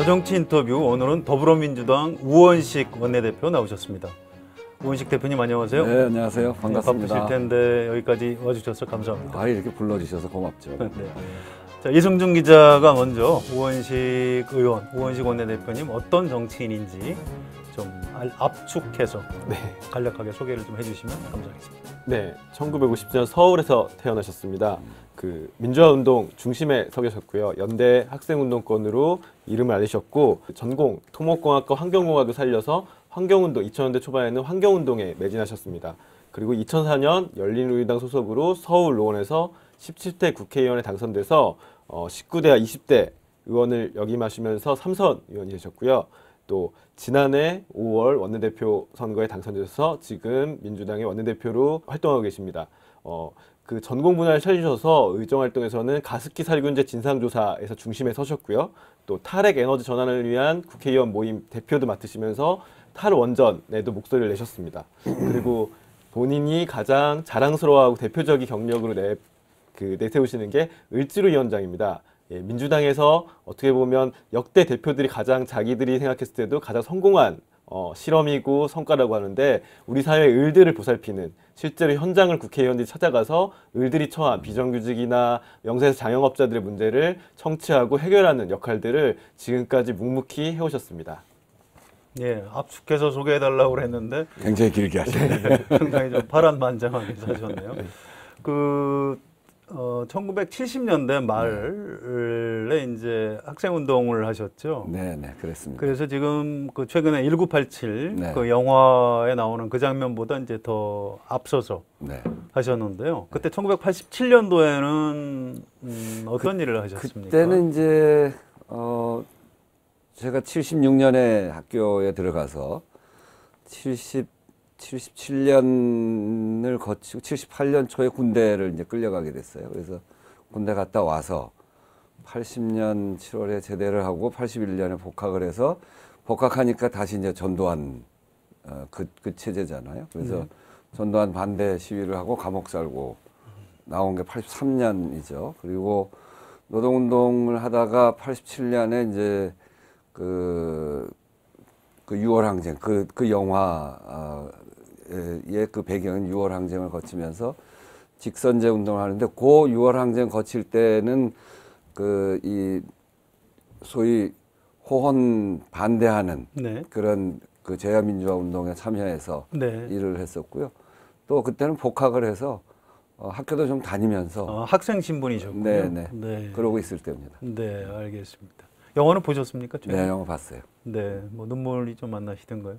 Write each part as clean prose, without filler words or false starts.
자정치 인터뷰, 오늘은 더불어민주당 우원식 원내대표 나오셨습니다. 우원식 대표님 안녕하세요. 네, 안녕하세요. 반갑습니다. 바쁘실 텐데 여기까지 와주셔서 감사합니다. 아, 이렇게 불러주셔서 고맙죠. 네. 자, 이승준 기자가 먼저 우원식 의원, 우원식 원내대표님 어떤 정치인인지 좀 압축해서 간략하게 소개를 좀 해주시면 감사하겠습니다. 네, 1950년 서울에서 태어나셨습니다. 그 민주화운동 중심에 서 계셨고요. 연대 학생운동권으로 이름을 알리셨고 전공 토목공학과 환경공학을 살려서 환경운동 2000년대 초반에는 환경운동에 매진하셨습니다. 그리고 2004년 열린우리당 소속으로 서울 의원에서 17대 국회의원에 당선돼서 19대와 20대 의원을 역임하시면서 3선 의원이 되셨고요. 또 지난해 5월 원내대표 선거에 당선되셔서 지금 민주당의 원내대표로 활동하고 계십니다. 그 전공 분야를 찾으셔서 의정활동에서는 가습기 살균제 진상조사에서 중심에 서셨고요. 또 탈핵 에너지 전환을 위한 국회의원 모임 대표도 맡으시면서 탈원전에도 목소리를 내셨습니다. 그리고 본인이 가장 자랑스러워하고 대표적인 경력으로 내세우시는 게 을지로 위원장입니다. 예, 민주당에서 어떻게 보면 역대 대표들이 가장 자기들이 생각했을 때도 가장 성공한 실험이고 성과라고 하는데 우리 사회의 을들을 보살피는 실제로 현장을 국회의원들이 찾아가서 을들이 처한 비정규직이나 명세에서 자영업자들의 문제를 청취하고 해결하는 역할들을 지금까지 묵묵히 해오셨습니다. 예, 압축해서 소개해달라고 그랬는데 굉장히 길게 하시네요. 상당히 좀 파란만장하게 하셨네요. 1970년대 말에 이제 학생운동을 하셨죠. 네, 그랬습니다. 그래서 지금 그 최근에 1987 네. 그 영화에 나오는 그 장면보다 이제 더 앞서서 하셨는데요. 그때 1987년도에는 어떤 일을 하셨습니까? 그때는 이제 제가 76년에 학교에 들어가서 77년을 거치고 78년 초에 군대를 이제 끌려가게 됐어요. 그래서 군대 갔다 와서 80년 7월에 제대를 하고 81년에 복학을 해서 복학하니까 다시 이제 전두환 그 체제잖아요. 그래서 전두환 반대 시위를 하고 감옥 살고 나온 게 83년이죠. 그리고 노동운동을 하다가 87년에 이제 그 6월 항쟁 그 영화 그 배경은 6월 항쟁을 거치면서 직선제 운동을 하는데 그 6월 항쟁 거칠 때는 이 소위 호헌 반대하는 그런 그 제야민주화 운동에 참여해서 일을 했었고요. 또 그때는 복학을 해서 학교도 좀 다니면서 학생 신분이셨군요. 네. 그러고 있을 때입니다. 네, 알겠습니다. 영화는 보셨습니까? 네, 영화 봤어요. 네, 뭐 눈물이 좀 안 나시던가요?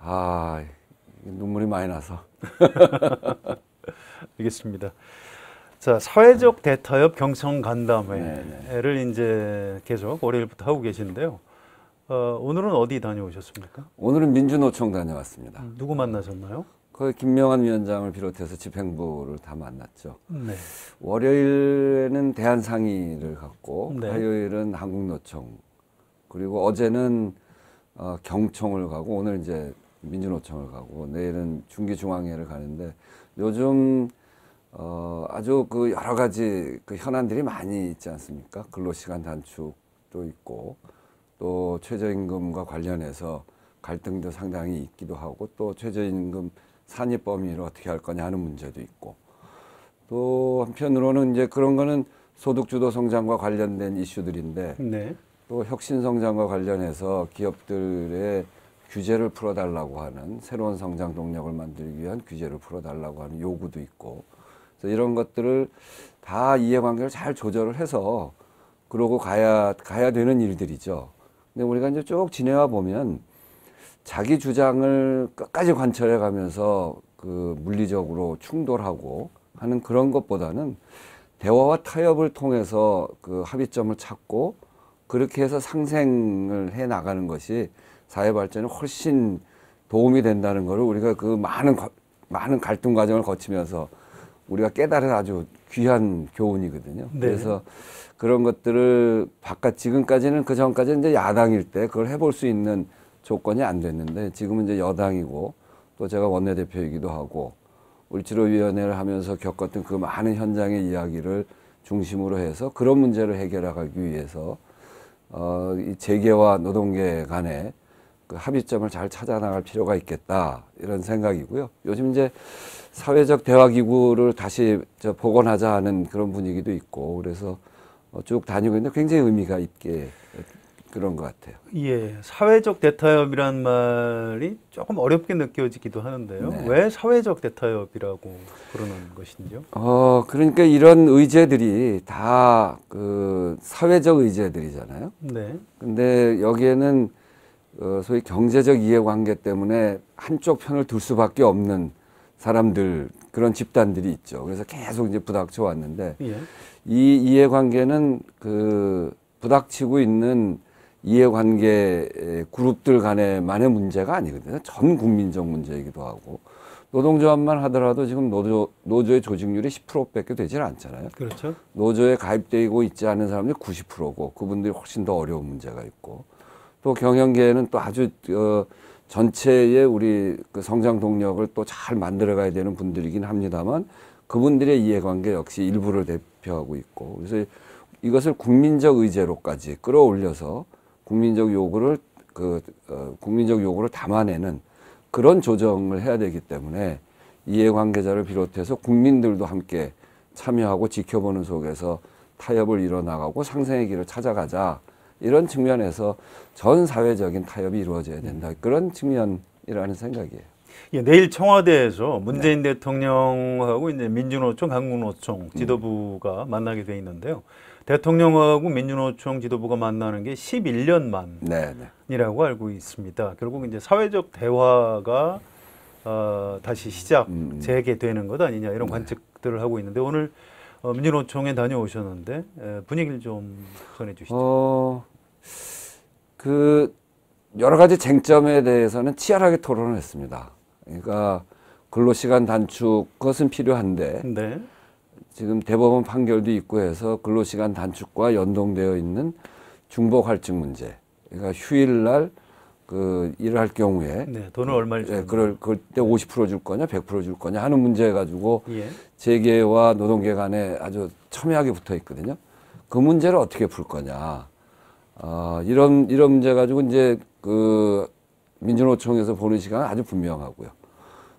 아, 눈물이 많이 나서. 알겠습니다. 자, 사회적 대타협 경청 간담회를 이제 계속 월요일부터 하고 계신데요. 오늘은 어디 다녀오셨습니까? 오늘은 민주노총 다녀왔습니다. 누구 만나셨나요? 거기 김명환 위원장을 비롯해서 집행부를 다 만났죠. 네. 월요일에는 대한상의를 갔고 화요일은 한국노총, 그리고 어제는 경총을 가고 오늘 이제 민주노총을 가고 내일은 중기중앙회를 가는데 요즘 아주 그 여러 가지 그 현안들이 많이 있지 않습니까? 근로시간 단축도 있고 또 최저임금과 관련해서 갈등도 상당히 있기도 하고 또 최저임금 산입 범위를 어떻게 할 거냐 하는 문제도 있고 또 한편으로는 이제 그런 거는 소득주도 성장과 관련된 이슈들인데 또 혁신 성장과 관련해서 기업들의 규제를 풀어달라고 하는 새로운 성장 동력을 만들기 위한 규제를 풀어달라고 하는 요구도 있고 그래서 이런 것들을 다 이해관계를 잘 조절을 해서 그러고 가야 되는 일들이죠. 근데 우리가 이제 쭉 지내와 보면 자기 주장을 끝까지 관철해 가면서 그 물리적으로 충돌하고 하는 그런 것보다는 대화와 타협을 통해서 그 합의점을 찾고 그렇게 해서 상생을 해 나가는 것이 사회 발전에 훨씬 도움이 된다는 것을 우리가 그 많은 갈등 과정을 거치면서 우리가 깨달은 아주 귀한 교훈이거든요. 그래서 그런 것들을 지금까지는 그 전까지는 이제 야당일 때 그걸 해볼 수 있는 조건이 안 됐는데 지금은 이제 여당이고 또 제가 원내대표이기도 하고 을지로위원회를 하면서 겪었던 그 많은 현장의 이야기를 중심으로 해서 그런 문제를 해결하기 위해서 이 재계와 노동계 간에 그 합의점을 잘 찾아 나갈 필요가 있겠다 이런 생각이고요. 요즘 이제 사회적 대화 기구를 다시 복원하자 하는 그런 분위기도 있고 그래서 쭉 다니고 있는데 굉장히 의미가 있게 그런 것 같아요. 예, 사회적 대타협이란 말이 조금 어렵게 느껴지기도 하는데요. 네. 왜 사회적 대타협이라고 그러는 것인지요? 그러니까 이런 의제들이 다 그 사회적 의제들이잖아요. 네. 근데 여기에는 소위 경제적 이해관계 때문에 한쪽 편을 들 수밖에 없는 사람들 그런 집단들이 있죠. 그래서 계속 이제 부닥쳐 왔는데 예. 이 이해관계는 그 부닥치고 있는 이해관계 그룹들 간에만의 문제가 아니거든요. 전 국민적 문제이기도 하고 노동조합만 하더라도 지금 노조의 조직률이 10%밖에 되질 않잖아요. 그렇죠. 노조에 가입되고 있지 않은 사람들이 90%고 그분들이 훨씬 더 어려운 문제가 있고 또 경영계에는 또 아주 전체의 우리 그 성장 동력을 또 잘 만들어가야 되는 분들이긴 합니다만 그분들의 이해관계 역시 일부를 대표하고 있고 그래서 이것을 국민적 의제로까지 끌어올려서 국민적 요구를 담아내는 그런 조정을 해야 되기 때문에 이해관계자를 비롯해서 국민들도 함께 참여하고 지켜보는 속에서 타협을 이뤄나가고 상생의 길을 찾아가자 이런 측면에서 전 사회적인 타협이 이루어져야 된다 그런 측면이라는 생각이에요. 예, 내일 청와대에서 문재인 대통령하고 이제 민주노총, 한국노총 지도부가 만나게 돼 있는데요. 대통령하고 민주노총 지도부가 만나는 게 11년 만이라고 알고 있습니다. 결국 이제 사회적 대화가 다시 재개되는 것 아니냐 이런 관측들을 하고 있는데 오늘 민주노총에 다녀오셨는데 분위기를 좀 전해 주시죠. 그 여러 가지 쟁점에 대해서는 치열하게 토론을 했습니다. 그러니까 근로시간 단축 그것은 필요한데 네. 지금 대법원 판결도 있고 해서 근로시간 단축과 연동되어 있는 중복 할증 문제. 그러니까 휴일날 그 일을 할 경우에 네, 돈을 얼마를 주는 그때 50% 줄 거냐 100% 줄 거냐 하는 문제 가지고 예. 재계와 노동계 간에 아주 첨예하게 붙어 있거든요. 그 문제를 어떻게 풀 거냐. 이런 문제 가지고 이제 그 민주노총에서 보는 시간은 아주 분명하고요.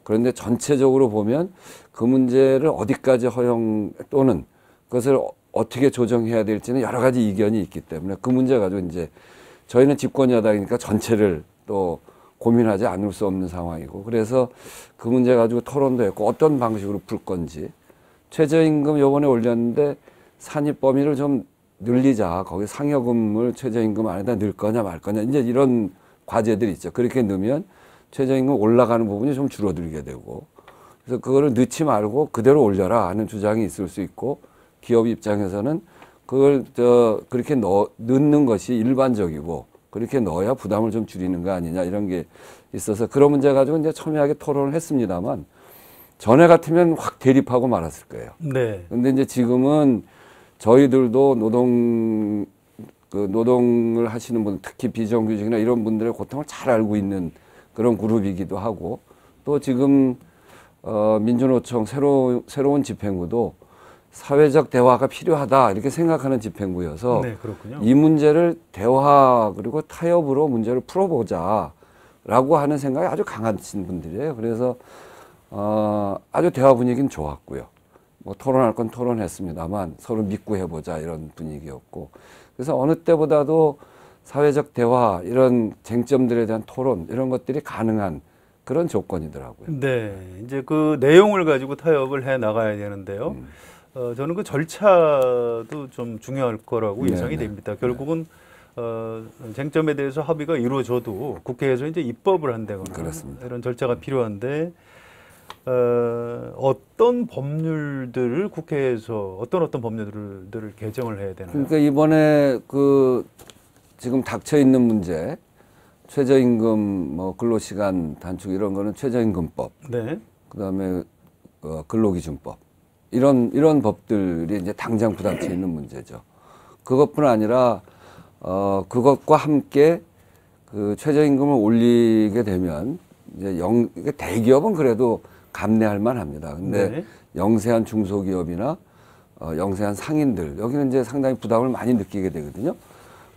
그런데 전체적으로 보면 그 문제를 어디까지 허용 또는 그것을 어떻게 조정해야 될지는 여러 가지 이견이 있기 때문에 그 문제 가지고 이제 저희는 집권 여당이니까 전체를 또 고민하지 않을 수 없는 상황이고 그래서 그 문제 가지고 토론도 했고 어떤 방식으로 풀 건지 최저임금 요번에 올렸는데 산입 범위를 좀 늘리자 거기 상여금을 최저임금 안에다 넣을 거냐 말 거냐 이제 이런 과제들이 있죠. 그렇게 넣으면 최저임금 올라가는 부분이 좀 줄어들게 되고 그래서 그거를 넣지 말고 그대로 올려라 하는 주장이 있을 수 있고 기업 입장에서는 그걸 그렇게 넣는 것이 일반적이고 그렇게 넣어야 부담을 좀 줄이는 거 아니냐 이런 게 있어서 그런 문제 가지고 이제 첨예하게 토론을 했습니다만 전에 같으면 확 대립하고 말았을 거예요. 네. 근데 이제 지금은 저희들도 노동을 하시는 분, 특히 비정규직이나 이런 분들의 고통을 잘 알고 있는 그런 그룹이기도 하고 또 지금 민주노총 새로운 집행부도 사회적 대화가 필요하다 이렇게 생각하는 집행부여서 네, 그렇군요. 이 문제를 대화 그리고 타협으로 문제를 풀어보자라고 하는 생각이 아주 강하신 분들이에요. 그래서 아주 대화 분위기는 좋았고요. 뭐 토론할 건 토론했습니다만 서로 믿고 해보자 이런 분위기였고 그래서 어느 때보다도 사회적 대화 이런 쟁점들에 대한 토론 이런 것들이 가능한 그런 조건이더라고요. 네, 이제 그 내용을 가지고 타협을 해 나가야 되는데요. 저는 그 절차도 좀 중요할 거라고 예상이 됩니다. 결국은 쟁점에 대해서 합의가 이루어져도 국회에서 이제 입법을 한다거나 그렇습니다. 이런 절차가 필요한데 어떤 법률들을 국회에서 어떤 법률들을 개정을 해야 되나요? 그러니까 이번에 그 지금 닥쳐 있는 문제 최저임금 뭐 근로시간 단축 이런 거는 최저임금법, 네. 그다음에 근로기준법 이런 법들이 이제 당장 부닥쳐 있는 문제죠. 그것뿐 아니라 그것과 함께 그 최저임금을 올리게 되면 이제 대기업은 그래도 감내할 만합니다. 근데 네. 영세한 중소기업이나 영세한 상인들 여기는 이제 상당히 부담을 많이 느끼게 되거든요.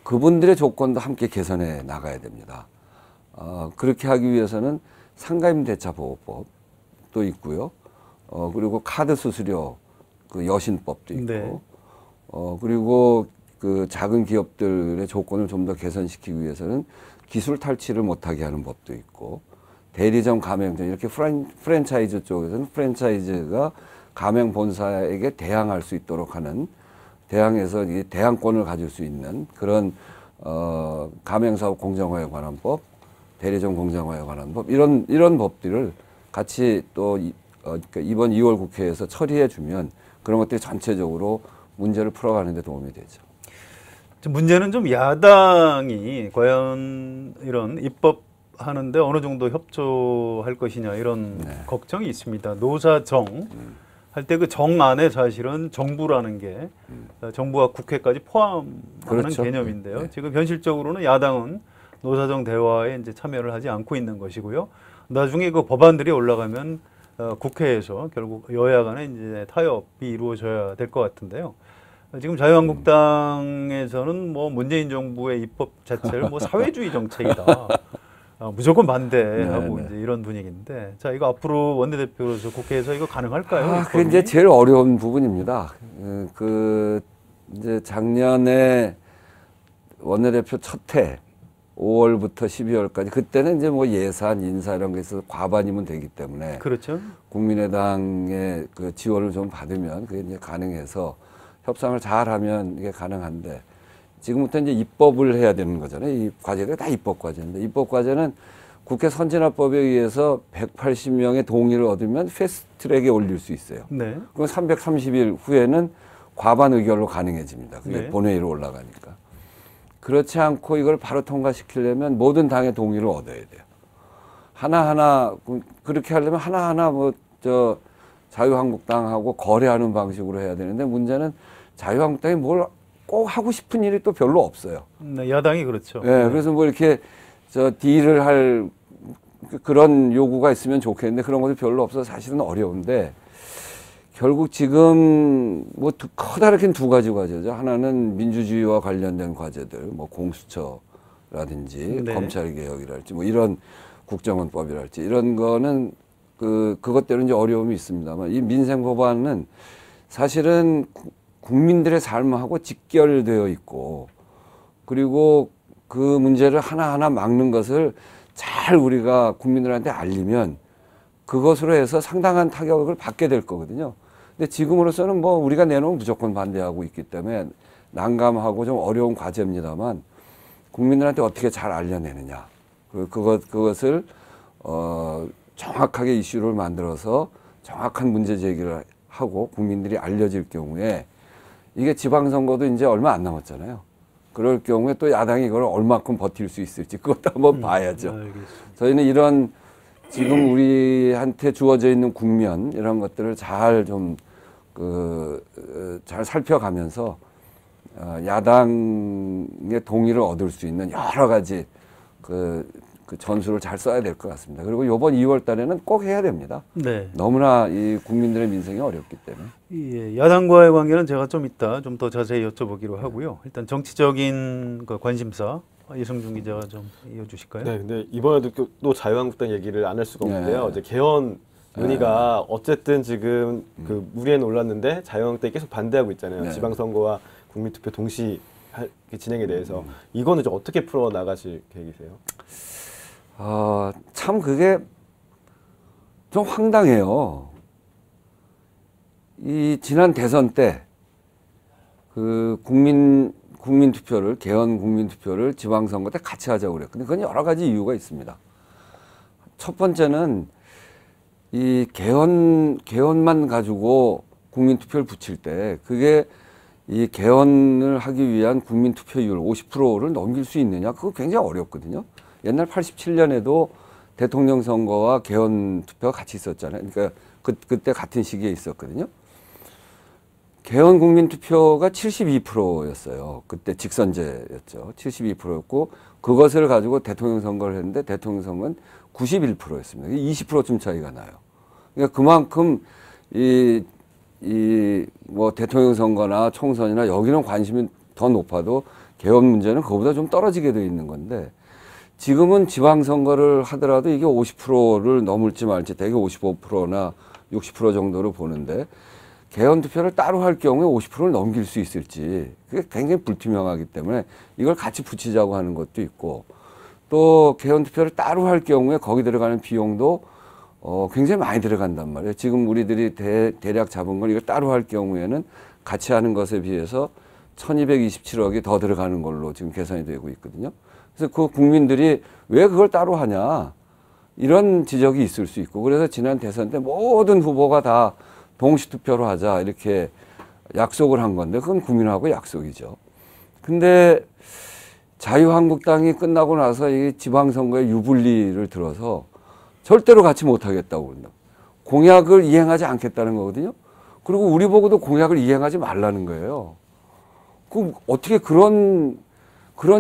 그분들의 조건도 함께 개선해 나가야 됩니다. 그렇게 하기 위해서는 상가임대차보호법도 있고요. 그리고 카드 수수료 그 여신법도 있고, 네. 그리고 그 작은 기업들의 조건을 좀 더 개선시키기 위해서는 기술 탈취를 못하게 하는 법도 있고, 대리점 가맹점 이렇게 프랜차이즈 쪽에서는 프랜차이즈가 가맹 본사에게 대항할 수 있도록 하는, 대항해서 이 대항권을 가질 수 있는 그런 가맹사업 공정화에 관한 법, 대리점 공정화에 관한 법, 이런 법들을 같이 또 그러니까 이번 2월 국회에서 처리해 주면 그런 것들이 전체적으로 문제를 풀어가는 데 도움이 되죠. 문제는 좀 야당이 과연 이런 입법하는데 어느 정도 협조할 것이냐 이런 걱정이 있습니다. 노사정 할 때 그 정 안에 사실은 정부라는 게 정부와 국회까지 포함하는 그렇죠. 개념인데요. 네. 지금 현실적으로는 야당은 노사정 대화에 이제 참여를 하지 않고 있는 것이고요. 나중에 그 법안들이 올라가면 국회에서 결국 여야 간에 이제 타협이 이루어져야 될 것 같은데요. 지금 자유한국당에서는 뭐 문재인 정부의 입법 자체를 뭐 사회주의 정책이다. 무조건 반대하고 네, 네. 이제 이런 분위기인데, 자 이거 앞으로 원내대표로서 국회에서 이거 가능할까요? 그게 이제 제일 어려운 부분입니다. 그 이제 작년에 원내대표 첫 해 5월부터 12월까지 그때는 이제 뭐 예산, 인사 이런 게 있어서 과반이면 되기 때문에 그렇죠. 국민의당의 그 지원을 좀 받으면 그게 이제 가능해서 협상을 잘하면 이게 가능한데, 지금부터 이제 입법을 해야 되는 거잖아요. 이 과제가 다 입법 과제인데, 입법 과제는 국회 선진화법에 의해서 180명의 동의를 얻으면 패스트트랙에 올릴 수 있어요. 네. 그럼 330일 후에는 과반 의결로 가능해집니다. 그게 네. 본회의로 올라가니까. 그렇지 않고 이걸 바로 통과시키려면 모든 당의 동의를 얻어야 돼요. 하나하나 그렇게 하려면 하나하나 자유한국당하고 거래하는 방식으로 해야 되는데, 문제는 자유한국당이 뭘 꼭 하고 싶은 일이 또 별로 없어요. 네, 야당이 그렇죠. 네, 그래서 뭐 이렇게 딜을 할 그런 요구가 있으면 좋겠는데 그런 것도 별로 없어서 사실은 어려운데, 결국 지금 뭐 커다랗게 두 가지 과제죠. 하나는 민주주의와 관련된 과제들, 뭐 공수처라든지 네. 검찰개혁이랄지 뭐 이런 국정원법이랄지 이런 거는 그것대로 이제 어려움이 있습니다만, 이 민생 법안은 사실은 국민들의 삶하고 직결되어 있고, 그리고 그 문제를 하나하나 막는 것을 잘 우리가 국민들한테 알리면 그것으로 해서 상당한 타격을 받게 될 거거든요. 근데 지금으로서는 뭐 우리가 내놓으면 무조건 반대하고 있기 때문에 난감하고 좀 어려운 과제입니다만, 국민들한테 어떻게 잘 알려내느냐, 그것을 정확하게 이슈를 만들어서 정확한 문제 제기를 하고 국민들이 알려질 경우에, 이게 지방선거도 이제 얼마 안 남았잖아요. 그럴 경우에 또 야당이 이걸 얼마큼 버틸 수 있을지 그것도 한번 봐야죠. 알겠습니다. 저희는 이런 지금 우리한테 주어져 있는 국면 이런 것들을 잘 좀 잘 살펴가면서 야당의 동의를 얻을 수 있는 여러 가지 그 전술을 잘 써야 될 것 같습니다. 그리고 이번 2월 달에는 꼭 해야 됩니다. 네. 너무나 이 국민들의 민생이 어렵기 때문에. 예, 야당과의 관계는 제가 좀 이따 좀 더 자세히 여쭤보기로 하고요. 일단 정치적인 그 관심사 이성준 기자가 좀 이어주실까요? 네, 근데 이번에도 또 자유한국당 얘기를 안 할 수가 없는데요. 네. 이제 개헌 논의가 어쨌든 지금 그 물위에 올랐는데 자유한국당이 계속 반대하고 있잖아요. 네. 지방선거와 국민투표 동시 진행에 대해서 이거는 좀 어떻게 풀어 나가실 계획이세요? 참 그게 좀 황당해요. 이 지난 대선 때 그 국민투표를, 개헌 국민투표를 지방선거 때 같이 하자고 그랬거든요. 그건 여러 가지 이유가 있습니다. 첫 번째는 이 개헌만 가지고 국민투표를 붙일 때 그게 이 개헌을 하기 위한 국민투표율 50%를 넘길 수 있느냐, 그거 굉장히 어렵거든요. 옛날 87년에도 대통령 선거와 개헌 투표가 같이 있었잖아요. 그러니까 그때 같은 시기에 있었거든요. 개헌 국민투표가 72%였어요. 그때 직선제였죠. 72%였고 그것을 가지고 대통령 선거를 했는데 대통령 선거는 91%였습니다. 20%쯤 차이가 나요. 그러니까 그만큼 뭐 대통령 선거나 총선이나 여기는 관심이 더 높아도 개헌 문제는 그거보다 좀 떨어지게 돼 있는 건데 지금은 지방선거를 하더라도 이게 50%를 넘을지 말지 대개 55%나 60% 정도로 보는데 개헌 투표를 따로 할 경우에 50%를 넘길 수 있을지 그게 굉장히 불투명하기 때문에 이걸 같이 붙이자고 하는 것도 있고 또 개헌 투표를 따로 할 경우에 거기 들어가는 비용도 굉장히 많이 들어간단 말이에요. 지금 우리들이 대략 잡은 걸 이걸 따로 할 경우에는 같이 하는 것에 비해서 1227억이 더 들어가는 걸로 지금 계산이 되고 있거든요. 그래서 그 국민들이 왜 그걸 따로 하냐 이런 지적이 있을 수 있고 그래서 지난 대선 때 모든 후보가 다 동시투표로 하자 이렇게 약속을 한 건데 그건 국민하고 약속이죠. 근데 자유한국당이 끝나고 나서 이 지방선거의 유불리를 들어서 절대로 같이 못하겠다고 그런다. 공약을 이행하지 않겠다는 거거든요. 그리고 우리 보고도 공약을 이행하지 말라는 거예요. 그 어떻게 그런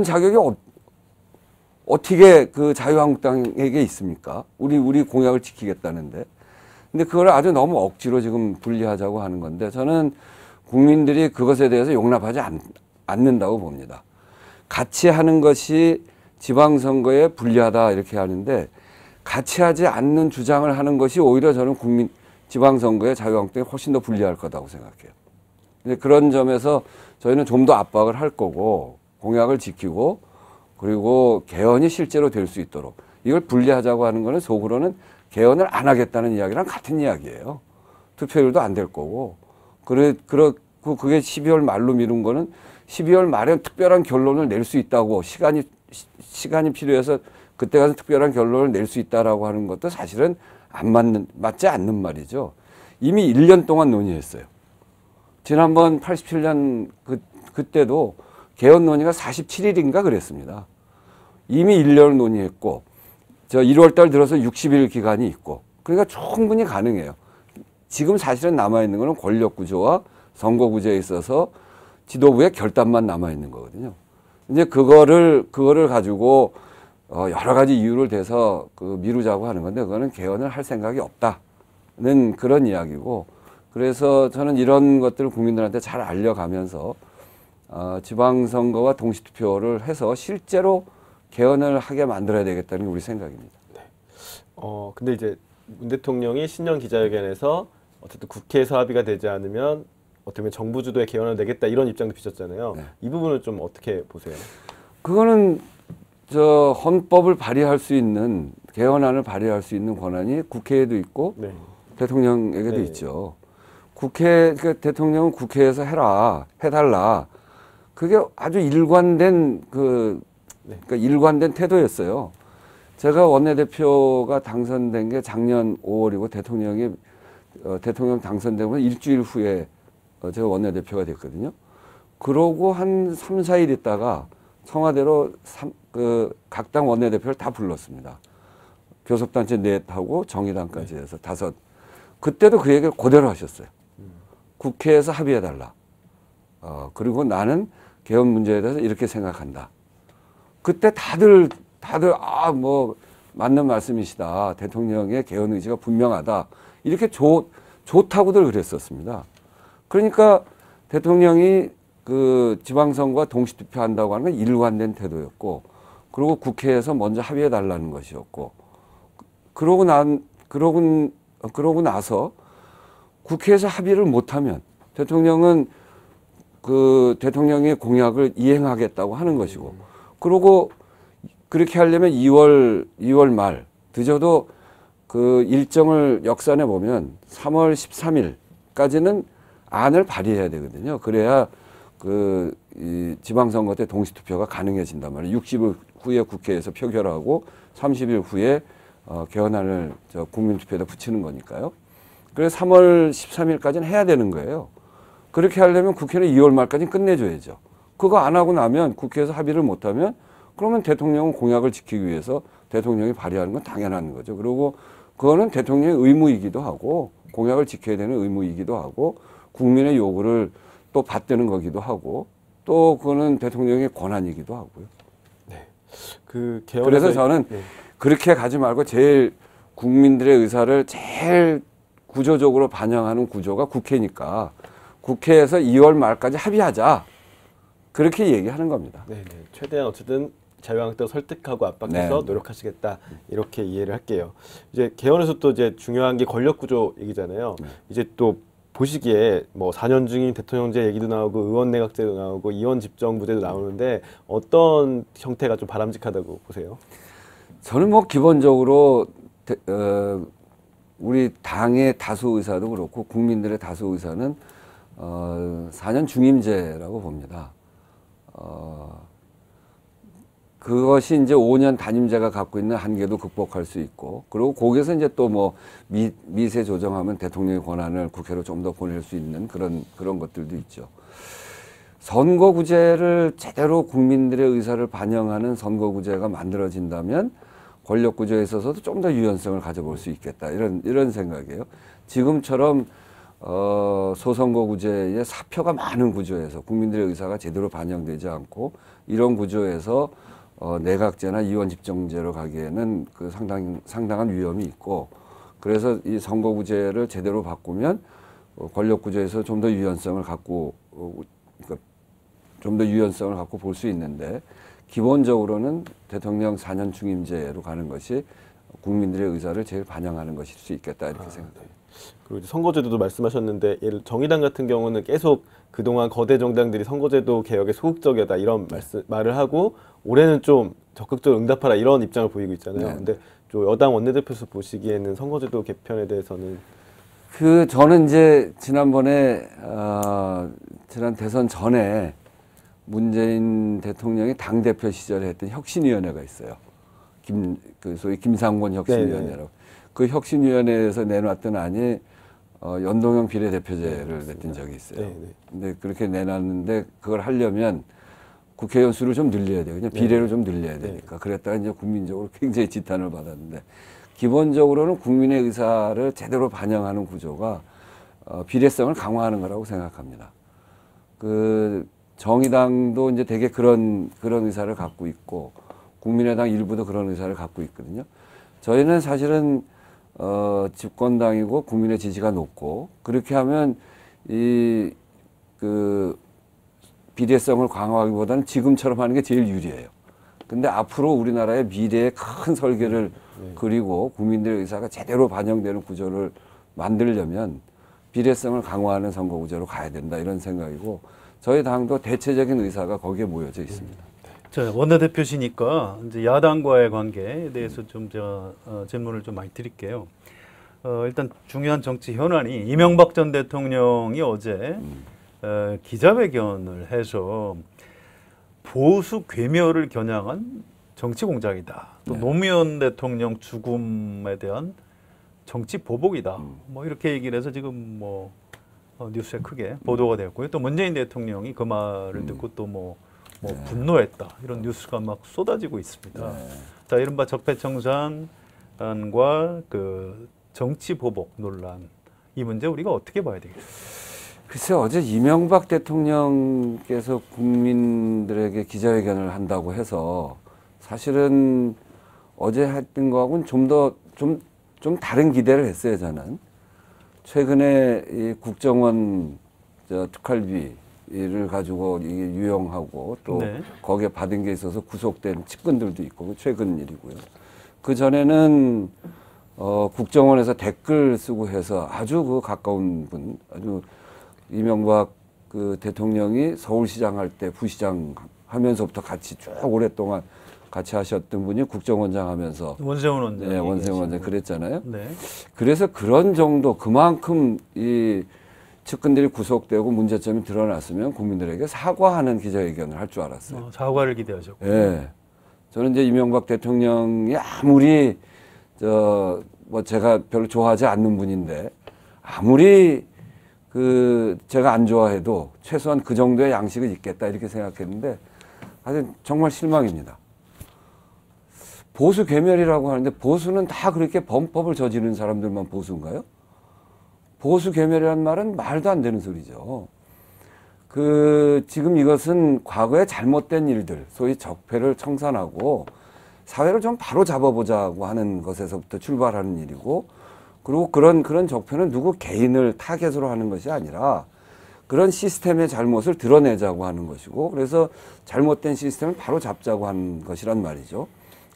자격이 어떻게 그 자유한국당에게 있습니까? 우리 공약을 지키겠다는데. 근데 그걸 아주 너무 억지로 지금 분리하자고 하는 건데 저는 국민들이 그것에 대해서 용납하지 않는다고 봅니다. 같이 하는 것이 지방선거에 불리하다 이렇게 하는데 같이 하지 않는 주장을 하는 것이 오히려 저는 지방선거에 자유한국당이 훨씬 더 불리할 거라고 생각해요. 근데 그런 점에서 저희는 좀 더 압박을 할 거고 공약을 지키고 그리고 개헌이 실제로 될 수 있도록 이걸 분리하자고 하는 거는 속으로는 개헌을 안 하겠다는 이야기랑 같은 이야기예요. 투표율도 안 될 거고. 그렇고 그게 12월 말로 미룬 거는 12월 말에 특별한 결론을 낼 수 있다고 시간이 필요해서 그때 가서 특별한 결론을 낼 수 있다라고 하는 것도 사실은 맞지 않는 말이죠. 이미 1년 동안 논의했어요. 지난번 87년 그때도 개헌 논의가 47일인가 그랬습니다. 이미 1년을 논의했고 1월 달 들어서 60일 기간이 있고 그러니까 충분히 가능해요. 지금 사실은 남아있는 거는 권력 구조와 선거 구조에 있어서 지도부의 결단만 남아있는 거거든요. 이제 그거를 가지고 여러 가지 이유를 대서 미루자고 하는 건데 그거는 개헌을 할 생각이 없다는 그런 이야기고 그래서 저는 이런 것들을 국민들한테 잘 알려가면서 지방선거와 동시투표를 해서 실제로 개헌을 하게 만들어야 되겠다는 게 우리 생각입니다. 네. 근데 이제 문 대통령이 신년 기자회견에서 어쨌든 국회에서 합의가 되지 않으면 어떻게 보면 정부 주도의 개헌을 내겠다 이런 입장도 비쳤잖아요. 네. 이 부분을 좀 어떻게 보세요? 그거는 헌법을 발의할 수 있는 개헌안을 발의할 수 있는 권한이 국회에도 있고 네. 대통령에게도 네. 있죠. 그러니까 대통령은 국회에서 해달라. 그게 아주 일관된 그러니까 일관된 태도였어요. 제가 원내대표가 당선된 게 작년 5월이고 대통령 당선되고 일주일 후에 제가 원내대표가 됐거든요. 그러고 한 3, 4일 있다가 청와대로 각 당 원내대표를 다 불렀습니다. 교섭단체 넷하고 정의당까지 해서 5. 그때도 그 얘기를 그대로 하셨어요. 국회에서 합의해달라. 그리고 나는 개헌 문제에 대해서 이렇게 생각한다. 그때 다들 뭐 맞는 말씀이시다. 대통령의 개헌 의지가 분명하다. 이렇게 좋다고들 그랬었습니다. 그러니까 대통령이 지방선거와 동시투표한다고 하는 건 일관된 태도였고, 그리고 국회에서 먼저 합의해달라는 것이었고, 그러고 나서 국회에서 합의를 못하면 대통령은 대통령의 공약을 이행하겠다고 하는 것이고, 그리고 그렇게 하려면 2월 말, 늦어도 일정을 역산해 보면 3월 13일까지는 안을 발의해야 되거든요. 그래야 이 지방선거 때 동시투표가 가능해진단 말이에요. 60일 후에 국회에서 표결하고 30일 후에 개헌안을 국민투표에다 붙이는 거니까요. 그래서 3월 13일까지는 해야 되는 거예요. 그렇게 하려면 국회는 2월 말까지 끝내줘야죠. 그거 안 하고 나면 국회에서 합의를 못하면 그러면 대통령은 공약을 지키기 위해서 대통령이 발의하는 건 당연한 거죠. 그리고 그거는 대통령의 의무이기도 하고 공약을 지켜야 되는 의무이기도 하고 국민의 요구를 또 받드는 거기도 하고 또 그거는 대통령의 권한이기도 하고요. 네. 그래서 저는 네. 그렇게 가지 말고 제일 국민들의 의사를 제일 구조적으로 반영하는 구조가 국회니까 국회에서 2월 말까지 합의하자. 그렇게 얘기하는 겁니다. 네, 네. 최대한 어쨌든 자유한국당 설득하고 압박해서 네. 노력하시겠다 이렇게 이해를 할게요. 이제 개헌에서 또 이제 중요한 게 권력 구조 얘기잖아요. 이제 또 보시기에 뭐 4년 중인 대통령제 얘기도 나오고 의원 내각제도 나오고 이원 집정부제도 나오는데 어떤 형태가 좀 바람직하다고 보세요? 저는 뭐 기본적으로 우리 당의 다수 의사도 그렇고 국민들의 다수 의사는 4년 중임제라고 봅니다. 그것이 이제 5년 단임제가 갖고 있는 한계도 극복할 수 있고, 그리고 거기서 이제 또 뭐 미세 조정하면 대통령의 권한을 국회로 좀 더 보낼 수 있는 그런 것들도 있죠. 선거구제를 제대로 국민들의 의사를 반영하는 선거구제가 만들어진다면 권력구조에 있어서도 좀 더 유연성을 가져볼 수 있겠다. 이런 생각이에요. 지금처럼 소선거구제의 사표가 많은 구조에서 국민들의 의사가 제대로 반영되지 않고 이런 구조에서 내각제나 이원집정제로 가기에는 그 상당한 위험이 있고, 그래서 이 선거구제를 제대로 바꾸면 권력구조에서 좀 더 유연성을 갖고 볼 수 있는데, 기본적으로는 대통령 4년 중임제로 가는 것이 국민들의 의사를 제일 반영하는 것일 수 있겠다 이렇게 생각합니다. 네. 그리고 선거제도도 말씀하셨는데 정의당 같은 경우는 계속 그동안 거대 정당들이 선거제도 개혁에 소극적이다 이런 말을 하고 올해는 좀 적극적으로 응답하라 이런 입장을 보이고 있잖아요. 네. 근데 좀 여당 원내대표에서 보시기에는 선거제도 개편에 대해서는 저는 이제 지난번에 지난 대선 전에 문재인 대통령이 당대표 시절에 했던 혁신위원회가 있어요. 소위 김상곤 혁신위원회라고. 네네. 그 혁신위원회에서 내놨던 안이 연동형 비례대표제를 냈던 적이 있어요. 네네. 근데 그렇게 내놨는데 그걸 하려면 국회의원 수를 좀 늘려야 돼요. 그냥 비례를 좀 늘려야 되니까. 그랬다가 이제 국민적으로 굉장히 지탄을 받았는데, 기본적으로는 국민의 의사를 제대로 반영하는 구조가 비례성을 강화하는 거라고 생각합니다. 정의당도 이제 되게 그런 의사를 갖고 있고, 국민의당 일부도 그런 의사를 갖고 있거든요. 저희는 사실은 집권당이고 국민의 지지가 높고, 그렇게 하면 비례성을 강화하기보다는 지금처럼 하는 게 제일 유리해요. 근데 앞으로 우리나라의 미래의 큰 설계를 그리고 국민들의 의사가 제대로 반영되는 구조를 만들려면 비례성을 강화하는 선거구제로 가야 된다 이런 생각이고, 저희 당도 대체적인 의사가 거기에 모여져 있습니다. 자, 원내대표시니까 이제 야당과의 관계에 대해서 좀 제가 질문을 좀 많이 드릴게요. 일단 중요한 정치 현안이 이명박 전 대통령이 어제 기자회견을 해서 보수 괴멸을 겨냥한 정치 공작이다. 또 네. 노무현 대통령 죽음에 대한 정치 보복이다. 뭐 이렇게 얘기를 해서 지금 뭐 뉴스에 크게 보도가 되었고요. 또 문재인 대통령이 그 말을 듣고 또 뭐 분노했다. 이런 뉴스가 막 쏟아지고 있습니다. 네. 자, 이른바 적폐청산과 그 정치 보복 논란, 이 문제 우리가 어떻게 봐야 되겠습니까? 글쎄, 어제 이명박 대통령께서 국민들에게 기자회견을 한다고 해서 사실은 어제 했던 거하고는 좀 다른 기대를 했어요, 저는. 최근에 이 국정원 특활비를 가지고 이게 유용하고 또 네. 거기에 받은 게 있어서 구속된 측근들도 있고, 최근 일이고요. 그 전에는 국정원에서 댓글 쓰고 해서 아주 가까운 분, 아주 이명박 대통령이 서울시장 할 때 부시장 하면서부터 같이 쭉 오랫동안 같이 하셨던 분이 국정원장 하면서 원세훈 원장. 네, 원세훈 원장 그랬잖아요. 네. 그래서 그런 정도, 그만큼 이 측근들이 구속되고 문제점이 드러났으면 국민들에게 사과하는 기자회견을 할 줄 알았어요. 사과를 기대하셨고. 예. 저는 이제 이명박 대통령이 아무리 제가 별로 좋아하지 않는 분인데, 아무리 제가 안 좋아해도 최소한 그 정도의 양식은 있겠다 이렇게 생각했는데, 아주 정말 실망입니다. 보수 괴멸이라고 하는데, 보수는 다 그렇게 범법을 저지르는 사람들만 보수인가요? 보수 괴멸이라는 말은 말도 안 되는 소리죠. 지금 이것은 과거에 잘못된 일들, 소위 적폐를 청산하고 사회를 좀 바로 잡아보자고 하는 것에서부터 출발하는 일이고, 그리고 그런 적폐는 누구 개인을 타겟으로 하는 것이 아니라 그런 시스템의 잘못을 드러내자고 하는 것이고, 그래서 잘못된 시스템을 바로 잡자고 하는 것이란 말이죠.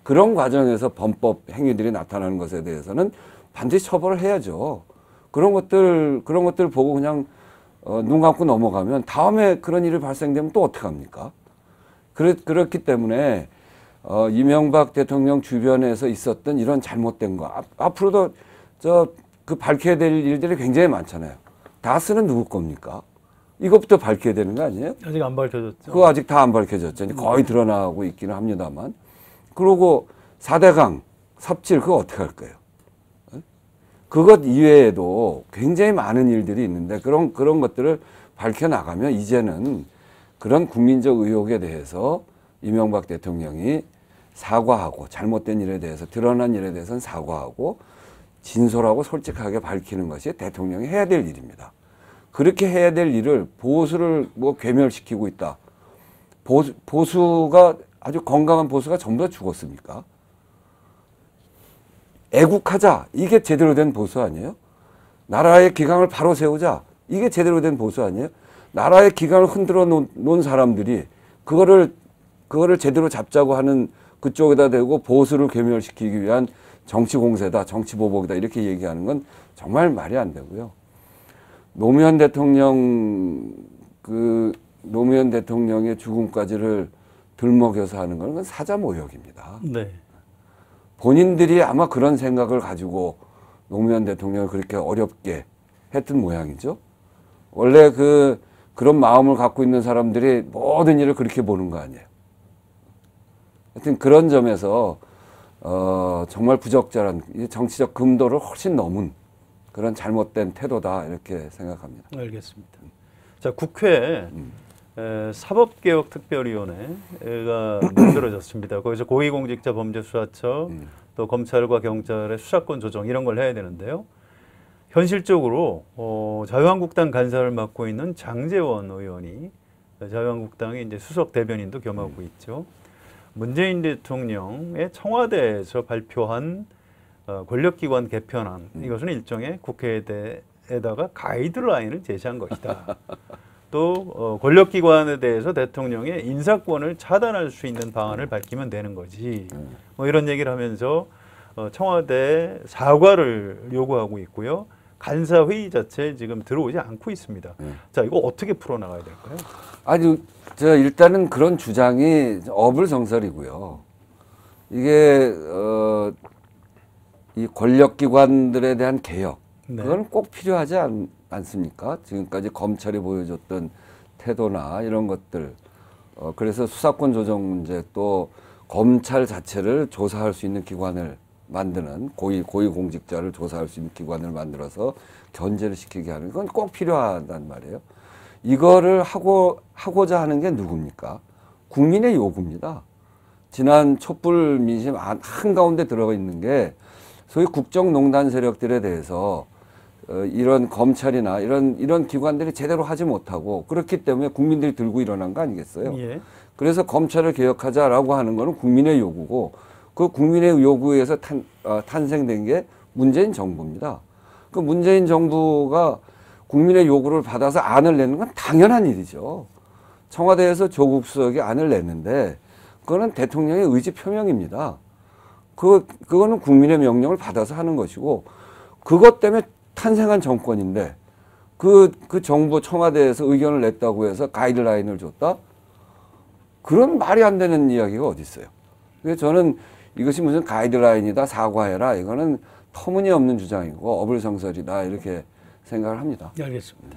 그런 과정에서 범법 행위들이 나타나는 것에 대해서는 반드시 처벌을 해야죠. 그런 것들 보고 그냥 눈 감고 넘어가면 다음에 그런 일이 발생되면 또 어떡합니까? 그렇기 때문에 이명박 대통령 주변에서 있었던 이런 잘못된 거, 앞으로도 그 밝혀야 될 일들이 굉장히 많잖아요. 다스는 누구 겁니까? 이것부터 밝혀야 되는 거 아니에요? 아직 안 밝혀졌죠. 그거 아직 다 안 밝혀졌죠. 거의 드러나고 있기는 합니다만. 그리고 4대강, 삽질, 그거 어떻게 할 거예요? 그것 이외에도 굉장히 많은 일들이 있는데 그런 것들을 밝혀나가면 이제는 그런 국민적 의혹에 대해서 이명박 대통령이 사과하고 잘못된 일에 대해서 드러난 일에 대해서는 사과하고 진솔하고 솔직하게 밝히는 것이 대통령이 해야 될 일입니다. 그렇게 해야 될 일을 보수를 뭐 괴멸시키고 있다. 보수가 아주 건강한 보수가 전부 다 죽었습니까? 애국하자. 이게 제대로 된 보수 아니에요? 나라의 기강을 바로 세우자. 이게 제대로 된 보수 아니에요? 나라의 기강을 흔들어 놓은 사람들이 그거를 제대로 잡자고 하는 그쪽에다 대고 보수를 괴멸시키기 위한 정치 공세다, 정치 보복이다 이렇게 얘기하는 건 정말 말이 안 되고요. 노무현 대통령의 죽음까지를 들먹여서 하는 건 그건 사자모욕입니다. 네. 본인들이 아마 그런 생각을 가지고 노무현 대통령을 그렇게 어렵게 했던 모양이죠. 원래 그런 마음을 갖고 있는 사람들이 모든 일을 그렇게 보는 거 아니에요. 하여튼 그런 점에서 정말 부적절한 정치적 금도를 훨씬 넘은 그런 잘못된 태도다 이렇게 생각합니다. 알겠습니다. 자, 국회 사법개혁특별위원회가 만들어졌습니다. 거기서 고위공직자범죄수사처 또 검찰과 경찰의 수사권 조정 이런 걸 해야 되는데요. 현실적으로 자유한국당 간사를 맡고 있는 장제원 의원이 자유한국당의 이제 수석 대변인도 겸하고 있죠. 문재인 대통령의 청와대에서 발표한 권력기관 개편안 이것은 일종의 국회에다가 가이드라인을 제시한 것이다. 또 권력기관에 대해서 대통령의 인사권을 차단할 수 있는 방안을 밝히면 되는 거지. 뭐 이런 얘기를 하면서 청와대 사과를 요구하고 있고요. 간사 회의 자체에 지금 들어오지 않고 있습니다. 자, 이거 어떻게 풀어나가야 될까요? 아니, 일단은 그런 주장이 어불성설이고요. 이게 이 권력기관들에 대한 개혁, 네. 그건 꼭 필요하지 않습니까? 지금까지 검찰이 보여줬던 태도나 이런 것들, 그래서 수사권 조정 문제 또 검찰 자체를 조사할 수 있는 기관을 만드는 고위공직자를 조사할 수 있는 기관을 만들어서 견제를 시키게 하는 건 꼭 필요하단 말이에요. 이거를 하고자 하는 게 누굽니까? 국민의 요구입니다. 지난 촛불 민심 한가운데 들어가 있는 게 소위 국정농단 세력들에 대해서 이런 검찰이나 이런 기관들이 제대로 하지 못하고 그렇기 때문에 국민들이 들고 일어난 거 아니겠어요? 예. 그래서 검찰을 개혁하자라고 하는 거는 국민의 요구고 그 국민의 요구에서 탄생된 게 문재인 정부입니다. 그 문재인 정부가 국민의 요구를 받아서 안을 내는 건 당연한 일이죠. 청와대에서 조국 수석이 안을 냈는데 그거는 대통령의 의지 표명입니다. 그거는 국민의 명령을 받아서 하는 것이고 그것 때문에 탄생한 정권인데 그 정부 청와대에서 의견을 냈다고 해서 가이드라인을 줬다? 그런 말이 안 되는 이야기가 어디 있어요. 그래서 저는 이것이 무슨 가이드라인이다, 사과해라, 이거는 터무니없는 주장이고 어불성설이다 이렇게 생각을 합니다. 네, 알겠습니다.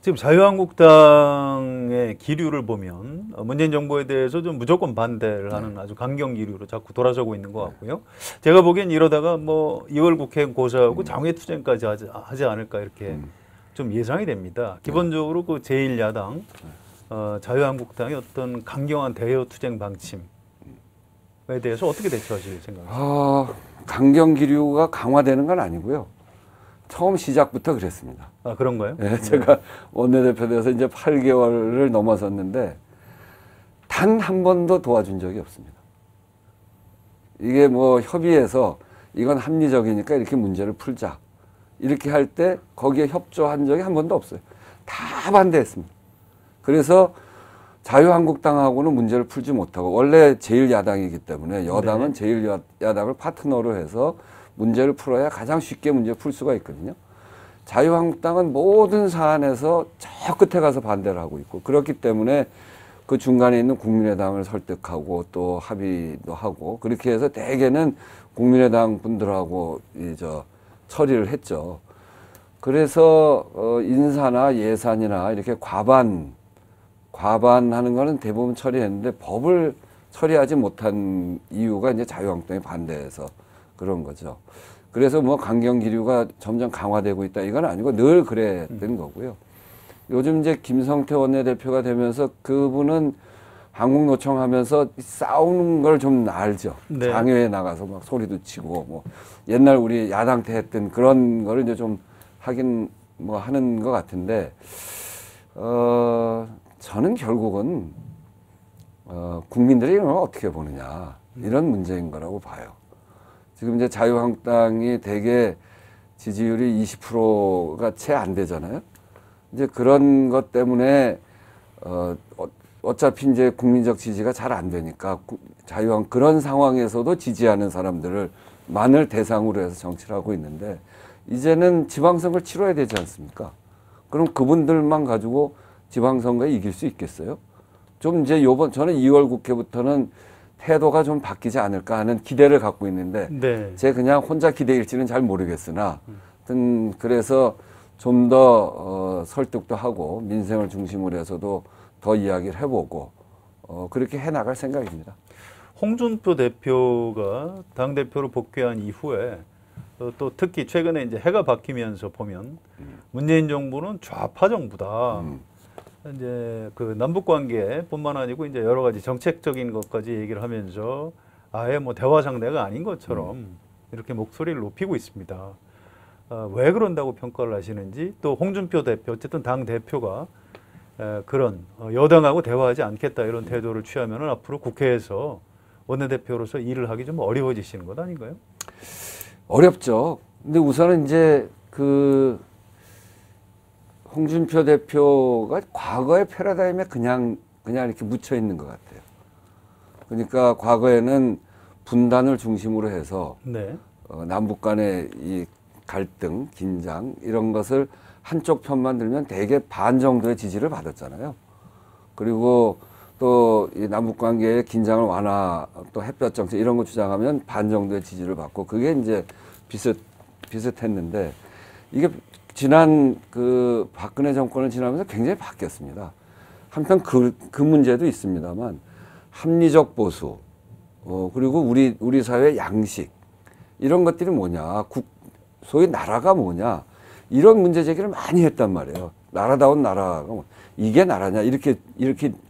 지금 자유한국당의 기류를 보면 문재인 정부에 대해서 좀 무조건 반대를 하는 아주 강경 기류로 자꾸 돌아서고 있는 것 같고요. 제가 보기엔 이러다가 뭐 2월 국회 고사하고 장외투쟁까지 하지 않을까 이렇게 좀 예상이 됩니다. 기본적으로 그 제1야당 자유한국당의 어떤 강경한 대여 투쟁 방침에 대해서 어떻게 대처하실 생각이세요? 강경 기류가 강화되는 건 아니고요. 처음 시작부터 그랬습니다. 아, 그런가요? 네, 제가 원내대표 돼서 이제 8개월을 넘어섰는데 단 한 번도 도와준 적이 없습니다. 이게 뭐 협의해서 이건 합리적이니까 이렇게 문제를 풀자. 이렇게 할 때 거기에 협조한 적이 한 번도 없어요. 다 반대했습니다. 그래서 자유한국당하고는 문제를 풀지 못하고 원래 제1야당이기 때문에 여당은 네. 제1야당을 파트너로 해서 문제를 풀어야 가장 쉽게 문제를 풀 수가 있거든요. 자유한국당은 모든 사안에서 저 끝에 가서 반대를 하고 있고 그렇기 때문에 그 중간에 있는 국민의당을 설득하고 또 합의도 하고 그렇게 해서 대개는 국민의당 분들하고 처리를 했죠. 그래서 인사나 예산이나 이렇게 과반하는 거는 대부분 처리했는데 법을 처리하지 못한 이유가 이제 자유한국당이 반대해서 그런 거죠. 그래서 뭐 강경 기류가 점점 강화되고 있다 이건 아니고 늘 그랬던 거고요. 요즘 이제 김성태 원내대표가 되면서 그분은 한국노총 하면서 싸우는 걸 좀 알죠. 네. 장외에 나가서 막 소리도 치고 뭐 옛날 우리 야당 때 했던 그런 거를 이제 좀 하긴 뭐 하는 것 같은데 저는 결국은 국민들이 이런 걸 어떻게 보느냐 이런 문제인 거라고 봐요. 지금 이제 자유한국당이 대개 지지율이 20%가 채 안 되잖아요. 이제 그런 것 때문에 어차피 이제 국민적 지지가 잘 안 되니까 그런 상황에서도 지지하는 사람들만을 대상으로 해서 정치를 하고 있는데 이제는 지방선거를 치러야 되지 않습니까? 그럼 그분들만 가지고 지방선거에 이길 수 있겠어요? 좀 이제 저는 2월 국회부터는 태도가 좀 바뀌지 않을까 하는 기대를 갖고 있는데 네. 제 그냥 혼자 기대일지는 잘 모르겠으나 하여튼 그래서 좀 더 설득도 하고 민생을 중심으로 해서도 더 이야기를 해보고 그렇게 해나갈 생각입니다. 홍준표 대표가 당대표로 복귀한 이후에 또 특히 최근에 이제 해가 바뀌면서 보면 문재인 정부는 좌파 정부다. 이제 그 남북 관계뿐만 아니고 이제 여러 가지 정책적인 것까지 얘기를 하면서 아예 뭐 대화 상대가 아닌 것처럼 이렇게 목소리를 높이고 있습니다. 왜 그런다고 평가를 하시는지 또 홍준표 대표 어쨌든 당 대표가 그런 여당하고 대화하지 않겠다 이런 태도를 취하면은 앞으로 국회에서 원내대표로서 일을 하기 좀 어려워지시는 것 아닌가요? 어렵죠. 근데 우선은 이제 홍준표 대표가 과거의 패러다임에 그냥 이렇게 묻혀 있는 것 같아요. 그러니까 과거에는 분단을 중심으로 해서 네. 남북 간의 이 갈등, 긴장 이런 것을 한쪽 편만 들면 대개 반 정도의 지지를 받았잖아요. 그리고 또 이 남북 관계의 긴장을 완화, 또 햇볕 정책 이런 거 주장하면 반 정도의 지지를 받고 그게 이제 비슷했는데 이게 지난 그 박근혜 정권을 지나면서 굉장히 바뀌었습니다. 한편 그 문제도 있습니다만 합리적 보수, 그리고 우리 사회의 양식 이런 것들이 뭐냐, 소위 나라가 뭐냐 이런 문제 제기를 많이 했단 말이에요. 나라다운 나라가 이게 나라냐 이렇게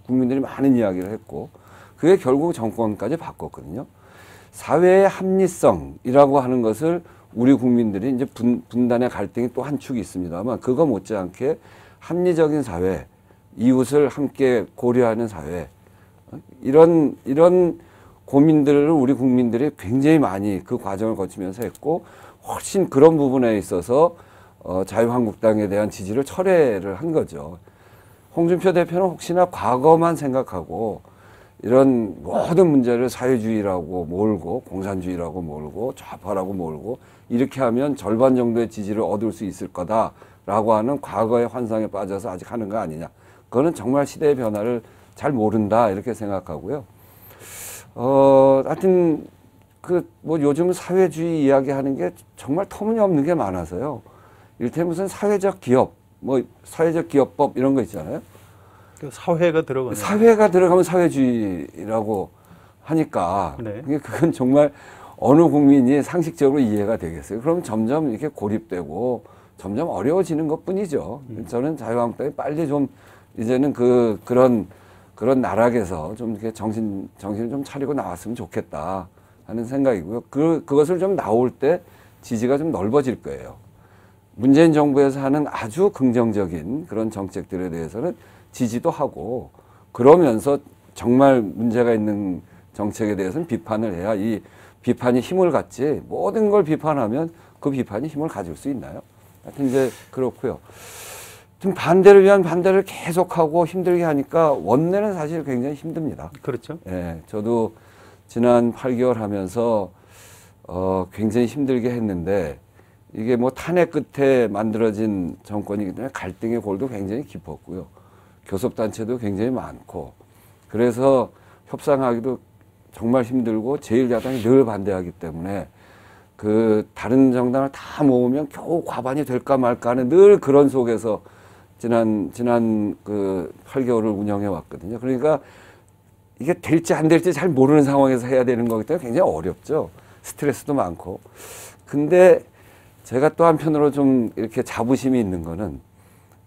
국민들이 많은 이야기를 했고 그게 결국 정권까지 바꿨거든요. 사회의 합리성이라고 하는 것을 우리 국민들이 이제 분단의 갈등이 또 한 축이 있습니다만 그거 못지않게 합리적인 사회, 이웃을 함께 고려하는 사회 이런 고민들을 우리 국민들이 굉장히 많이 그 과정을 거치면서 했고 훨씬 그런 부분에 있어서 자유한국당에 대한 지지를 철회를 한 거죠. 홍준표 대표는 혹시나 과거만 생각하고 이런 모든 문제를 사회주의라고 몰고 공산주의라고 몰고 좌파라고 몰고 이렇게 하면 절반 정도의 지지를 얻을 수 있을 거다라고 하는 과거의 환상에 빠져서 아직 하는 거 아니냐. 그거는 정말 시대의 변화를 잘 모른다 이렇게 생각하고요. 하여튼 뭐 요즘 사회주의 이야기하는 게 정말 터무니없는 게 많아서요. 일테면 무슨 사회적 기업, 뭐 사회적 기업법 이런 거 있잖아요. 그 사회가 들어가면 사회가 들어가면 사회주의라고 하니까 네. 그건 정말 어느 국민이 상식적으로 이해가 되겠어요. 그럼 점점 이렇게 고립되고 점점 어려워지는 것뿐이죠. 저는 자유한국당이 빨리 좀 이제는 그런 나락에서 좀 이렇게 정신을 좀 차리고 나왔으면 좋겠다 하는 생각이고요. 그것을 좀 나올 때 지지가 좀 넓어질 거예요. 문재인 정부에서 하는 아주 긍정적인 그런 정책들에 대해서는 지지도 하고 그러면서 정말 문제가 있는 정책에 대해서는 비판을 해야 이 비판이 힘을 갖지 모든 걸 비판하면 그 비판이 힘을 가질 수 있나요? 하여튼 이제 그렇고요. 지금 반대를 위한 반대를 계속하고 힘들게 하니까 원내는 사실 굉장히 힘듭니다. 그렇죠. 예, 저도 지난 8개월 하면서 굉장히 힘들게 했는데 이게 뭐 탄핵 끝에 만들어진 정권이기 때문에 갈등의 골도 굉장히 깊었고요. 교섭단체도 굉장히 많고 그래서 협상하기도 정말 힘들고 제1야당이 늘 반대하기 때문에 그 다른 정당을 다 모으면 겨우 과반이 될까 말까 하는 늘 그런 속에서 지난 그 8개월을 운영해 왔거든요. 그러니까 이게 될지 안 될지 잘 모르는 상황에서 해야 되는 거기 때문에 굉장히 어렵죠. 스트레스도 많고. 근데 제가 또 한편으로 좀 이렇게 자부심이 있는 거는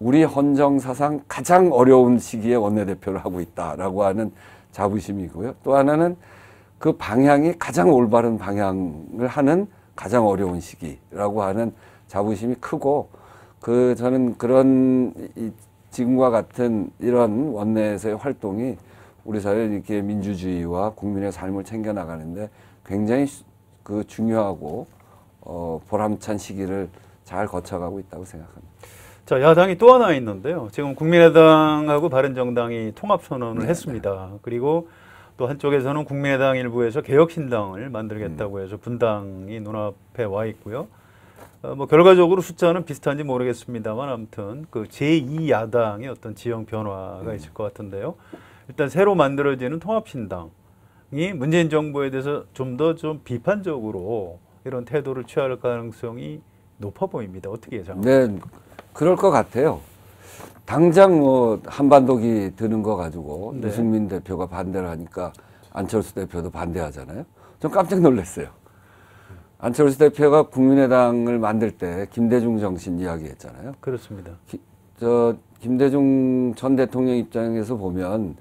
우리 헌정사상 가장 어려운 시기에 원내대표를 하고 있다라고 하는 자부심이고요. 또 하나는 그 방향이 가장 올바른 방향을 하는 가장 어려운 시기라고 하는 자부심이 크고 저는 그런 지금과 같은 이런 원내에서의 활동이 우리 사회에 이렇게 민주주의와 국민의 삶을 챙겨나가는데 굉장히 그 중요하고 보람찬 시기를 잘 거쳐가고 있다고 생각합니다. 자, 야당이 또 하나 있는데요. 지금 국민의당하고 바른정당이 통합선언을 네, 했습니다. 그리고 또 한쪽에서는 국민의당 일부에서 개혁신당을 만들겠다고 해서 분당이 눈앞에 와 있고요. 뭐 결과적으로 숫자는 비슷한지 모르겠습니다만 아무튼 그 제2야당의 어떤 지형 변화가 있을 것 같은데요. 일단 새로 만들어지는 통합신당이 문재인 정부에 대해서 좀 더 좀 비판적으로 이런 태도를 취할 가능성이 높아 보입니다. 어떻게 예상하세요? 네, 그럴 것 같아요. 당장 뭐 한반도기 드는 거 가지고 네. 유승민 대표가 반대를 하니까 안철수 대표도 반대하잖아요. 좀 깜짝 놀랐어요. 안철수 대표가 국민의당을 만들 때 김대중 정신 이야기했잖아요. 그렇습니다. 김대중 전 대통령 입장에서 보면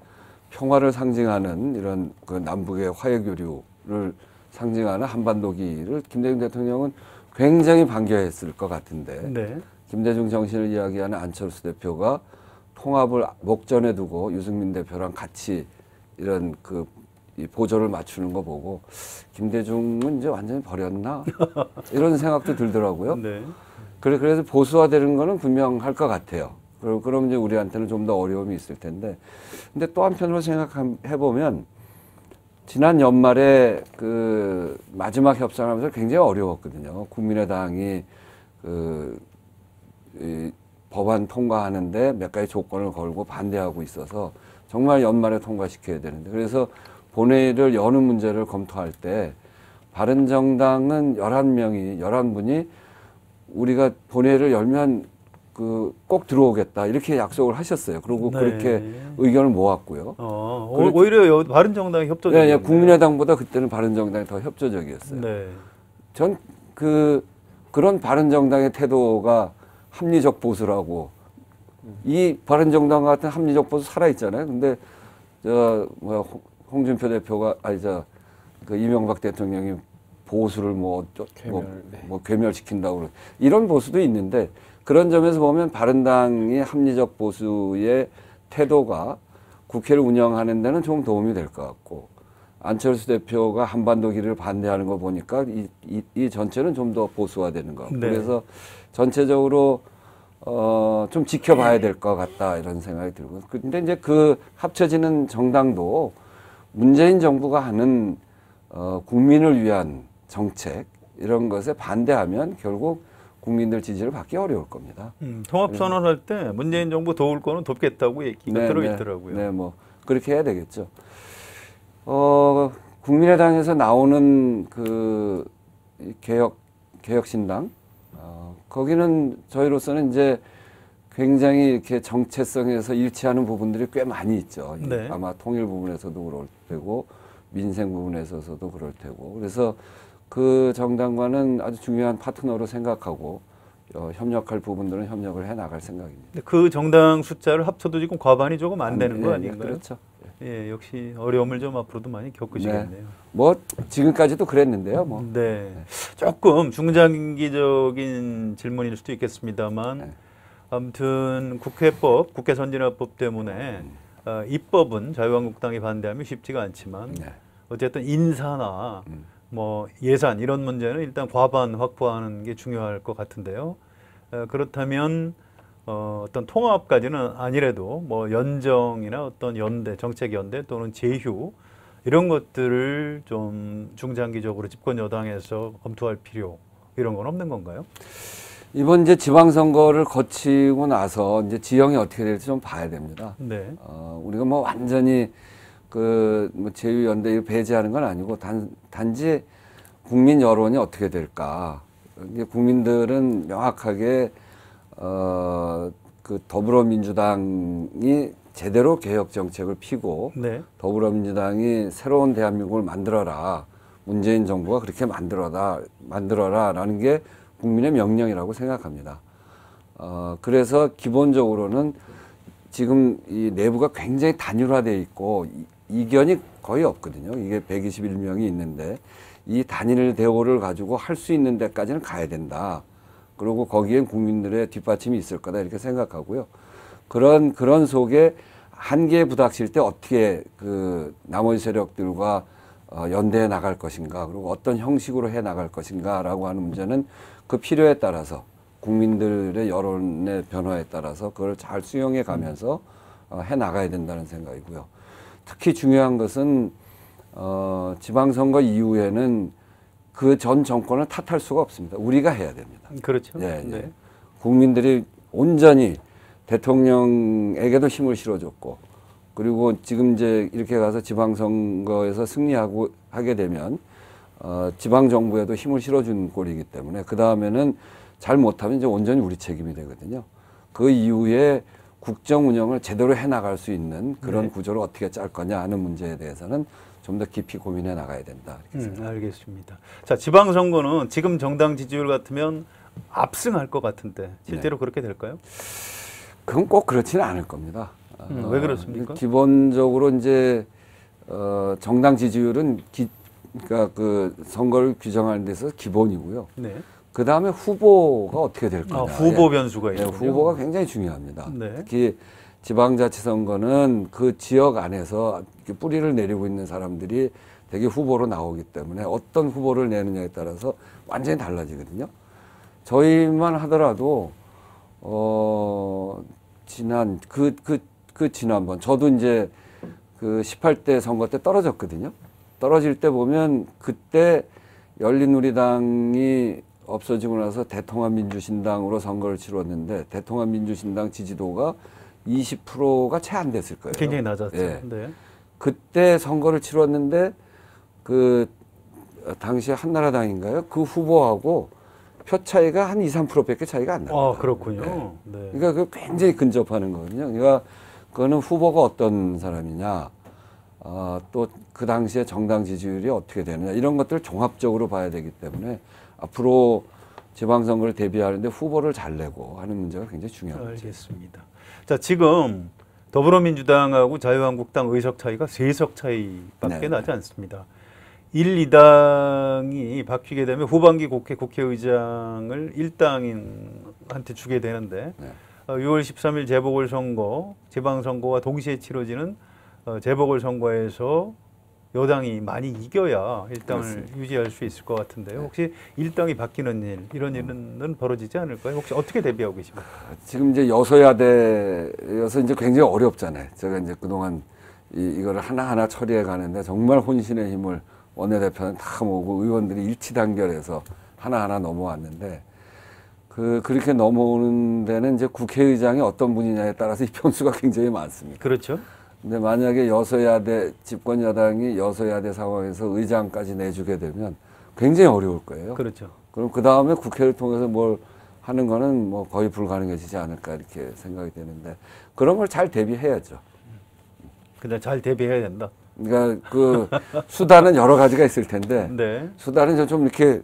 평화를 상징하는 이런 그 남북의 화해 교류를 상징하는 한반도기를 김대중 대통령은 굉장히 반겨했을 것 같은데 네. 김대중 정신을 이야기하는 안철수 대표가 통합을 목전에 두고 유승민 대표랑 같이 이런 이 보조를 맞추는 거 보고 김대중은 이제 완전히 버렸나 이런 생각도 들더라고요. 네. 그래서 보수화되는 거는 분명할 것 같아요. 그럼 이제 우리한테는 좀 더 어려움이 있을 텐데, 근데 또 한편으로 생각해 보면 지난 연말에 그 마지막 협상하면서 굉장히 어려웠거든요. 국민의당이 이 법안 통과하는데 몇 가지 조건을 걸고 반대하고 있어서 정말 연말에 통과시켜야 되는데, 그래서 본회의를 여는 문제를 검토할 때 바른정당은 11분이 우리가 본회의를 열면 꼭 들어오겠다 이렇게 약속을 하셨어요. 그리고 네. 그렇게 의견을 모았고요. 오히려 바른정당이 협조적이에요. 네, 국민의당보다 그때는 바른정당이 더 협조적이었어요. 네. 전 그런 바른정당의 태도가 합리적 보수라고, 이 바른정당 같은 합리적 보수 살아있잖아요. 근데 홍준표 대표가 그 이명박 대통령이 보수를 괴멸시킨다고 그러고 이런 보수도 있는데, 그런 점에서 보면 바른당의 합리적 보수의 태도가 국회를 운영하는 데는 좀 도움이 될 것 같고, 안철수 대표가 한반도기를 반대하는 거 보니까 이 전체는 좀 더 보수화되는 것 같고, 네. 그래서 전체적으로 좀 지켜봐야 될 것 같다 이런 생각이 들고, 근데 이제 그 합쳐지는 정당도 문재인 정부가 하는 국민을 위한 정책 이런 것에 반대하면 결국 국민들 지지를 받기 어려울 겁니다. 통합선언할 때 문재인 정부 도울 거는 돕겠다고 얘기가 들어있더라고요. 네, 뭐 그렇게 해야 되겠죠. 국민의당에서 나오는 그 개혁신당, 거기는 저희로서는 이제 굉장히 이렇게 정체성에서 일치하는 부분들이 꽤 많이 있죠. 네. 아마 통일 부분에서도 그럴 테고 민생 부분에서도 그럴 테고, 그래서 그 정당과는 아주 중요한 파트너로 생각하고 협력할 부분들은 협력을 해 나갈 생각입니다. 그 정당 숫자를 합쳐도 지금 과반이 조금 안 되는 거 예, 아닌가요? 그렇죠. 예, 역시 어려움을 좀 앞으로도 많이 겪으시겠네요. 네. 뭐 지금까지도 그랬는데요. 뭐. 네. 조금 중장기적인 질문일 수도 있겠습니다만, 네. 아무튼 국회선진화법 때문에 입법은 자유한국당이 반대하면 쉽지가 않지만, 네. 어쨌든 인사나 뭐 예산 이런 문제는 일단 과반 확보하는 게 중요할 것 같은데요. 그렇다면 어떤 통합까지는 아니래도 뭐 연정이나 어떤 연대, 정책 연대 또는 제휴 이런 것들을 좀 중장기적으로 집권 여당에서 검토할 필요 이런 건 없는 건가요? 이번 이제 지방선거를 거치고 나서 이제 지형이 어떻게 될지 좀 봐야 됩니다. 네. 우리가 뭐 완전히 뭐 제휴연대 배제하는 건 아니고 단지 국민 여론이 어떻게 될까. 이게 국민들은 명확하게 그 더불어민주당이 제대로 개혁 정책을 피고 네. 더불어민주당이 새로운 대한민국을 만들어라. 문재인 정부가 그렇게 만들어라라는 게 국민의 명령이라고 생각합니다. 그래서 기본적으로는 지금 이 내부가 굉장히 단일화되어 있고 이견이 거의 없거든요. 이게 121명이 있는데 이 단일 대우를 가지고 할 수 있는 데까지는 가야 된다. 그리고 거기엔 국민들의 뒷받침이 있을 거다 이렇게 생각하고요. 그런 속에 한계에 부닥칠 때 어떻게 그 나머지 세력들과 연대해 나갈 것인가, 그리고 어떤 형식으로 해 나갈 것인가라고 하는 문제는 그 필요에 따라서 국민들의 여론의 변화에 따라서 그걸 잘 수용해 가면서 해 나가야 된다는 생각이고요. 특히 중요한 것은 지방선거 이후에는 그 전 정권을 탓할 수가 없습니다. 우리가 해야 됩니다. 그렇죠. 예, 예. 네. 국민들이 온전히 대통령에게도 힘을 실어줬고, 그리고 지금 이제 이렇게 가서 지방선거에서 하게 되면 지방정부에도 힘을 실어준 꼴이기 때문에 그 다음에는 잘 못하면 이제 온전히 우리 책임이 되거든요. 그 이후에 국정 운영을 제대로 해나갈 수 있는 그런 네. 구조를 어떻게 짤 거냐 하는 문제에 대해서는 좀 더 깊이 고민해 나가야 된다. 이렇게 생각합니다. 알겠습니다. 자, 지방선거는 지금 정당 지지율 같으면 압승할 것 같은데 실제로 네. 그렇게 될까요? 그건 꼭 그렇지는 않을 겁니다. 왜 그렇습니까? 기본적으로 이제 정당 지지율은 그러니까 그 선거를 규정하는 데서 기본이고요. 네. 그 다음에 후보가 어떻게 될 거냐. 후보 변수가 예, 있군요. 후보가 굉장히 중요합니다. 네. 특히 지방자치선거는 그 지역 안에서 뿌리를 내리고 있는 사람들이 되게 후보로 나오기 때문에 어떤 후보를 내느냐에 따라서 완전히 달라지거든요. 저희만 하더라도 지난 지난번 저도 이제 그 18대 선거 때 떨어졌거든요. 떨어질 때 보면 그때 열린우리당이 없어지고 나서 대통합민주신당으로 선거를 치렀는데 대통합민주신당 지지도가 20%가 채 안 됐을 거예요. 굉장히 낮았죠. 예. 네. 그때 선거를 치렀는데 그 당시 한나라당인가요? 그 후보하고 표 차이가 한 2, 3%밖에 차이가 안 나요. 그렇군요. 네. 네. 그러니까 그 굉장히 근접하는 거거든요. 그러니까 그거는 후보가 어떤 사람이냐, 또 그 당시에 정당 지지율이 어떻게 되느냐 이런 것들을 종합적으로 봐야 되기 때문에 앞으로 지방선거를 대비하는데 후보를 잘 내고 하는 문제가 굉장히 중요합니다. 알겠습니다. 자, 지금 더불어민주당하고 자유한국당 의석 차이가 3석 차이밖에 네. 나지 않습니다. 1, 2당이 바뀌게 되면 후반기 국회의장을 1당한테 주게 되는데 네. 6월 13일 재보궐선거, 지방선거와 동시에 치러지는 재보궐선거에서 여당이 많이 이겨야 일당을 그렇습니다. 유지할 수 있을 것 같은데요. 혹시 일당이 바뀌는 일, 이런 일은 벌어지지 않을까요? 혹시 어떻게 대비하고 계십니까? 지금 이제 여소야대여서 이제 굉장히 어렵잖아요. 제가 이제 그동안 이거를 하나하나 처리해 가는데 정말 혼신의 힘을 원내대표는 다 모으고 의원들이 일치단결해서 하나하나 넘어왔는데 그렇게 넘어오는 데는 이제 국회의장이 어떤 분이냐에 따라서 이 변수가 굉장히 많습니다. 그렇죠. 근데 만약에 여소야대 집권 여당이 여소야대 상황에서 의장까지 내주게 되면 굉장히 어려울 거예요. 그렇죠. 그럼 그 다음에 국회를 통해서 뭘 하는 거는 뭐 거의 불가능해지지 않을까 이렇게 생각이 되는데 그런 걸 잘 대비해야죠. 근데 잘 대비해야 된다. 그러니까 그 수단은 여러 가지가 있을 텐데 네. 수단은 좀 이렇게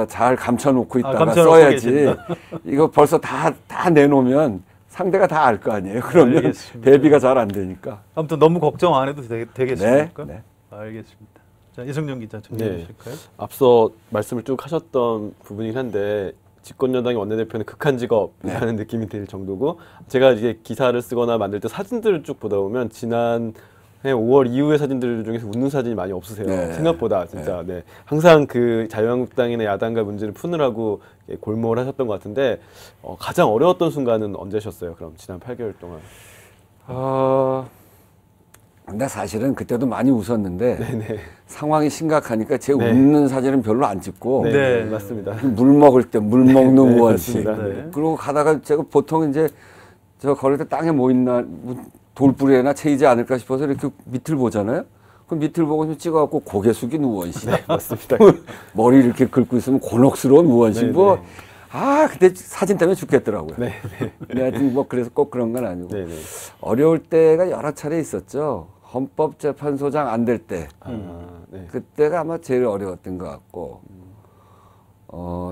잘 감춰놓고 있다가 감춰놓고 써야지. 계신다. 이거 벌써 다 내놓으면 상대가 다 알 거 아니에요. 그러면 알겠습니다. 대비가 잘 안 되니까. 아무튼 너무 걱정 안 해도 되겠습니까? 네. 알겠습니다. 자, 이성준 기자 좀 네. 해주실까요? 앞서 말씀을 쭉 하셨던 부분이긴 한데 집권여당의 원내대표는 극한 직업이라는 느낌이 들 정도고 제가 이제 기사를 쓰거나 만들 때 사진들을 쭉 보다 보면 지난 그냥 5월 이후의 사진들 중에서 웃는 사진이 많이 없으세요. 네. 생각보다 진짜. 네. 항상 그 자유한국당이나 야당과 문제를 푸느라고 골몰 하셨던 것 같은데 가장 어려웠던 순간은 언제셨어요? 그럼 지난 8개월 동안. 근데 사실은 그때도 많이 웃었는데 네네. 상황이 심각하니까 제 네. 웃는 사진은 별로 안 찍고 네, 맞습니다. 물 먹을 때 물 먹는 네, 우원식. 맞습니다. 네. 그러고 가다가 제가 보통 이제 저 걸을 때 땅에 뭐 있나 돌부리에나 채이지 않을까 싶어서 이렇게 밑을 보잖아요. 그럼 밑을 보고 좀 찍어갖고 고개 숙인 우원식. 네, 맞습니다. 머리 이렇게 긁고 있으면 곤혹스러운 우원식. 네, 뭐 네. 그때 사진 때문에 죽겠더라고요. 네, 네. 하여튼 뭐 그래서 꼭 그런 건 아니고 네, 네. 어려울 때가 여러 차례 있었죠. 헌법재판소장 안 될 때. 네. 그때가 아마 제일 어려웠던 것 같고,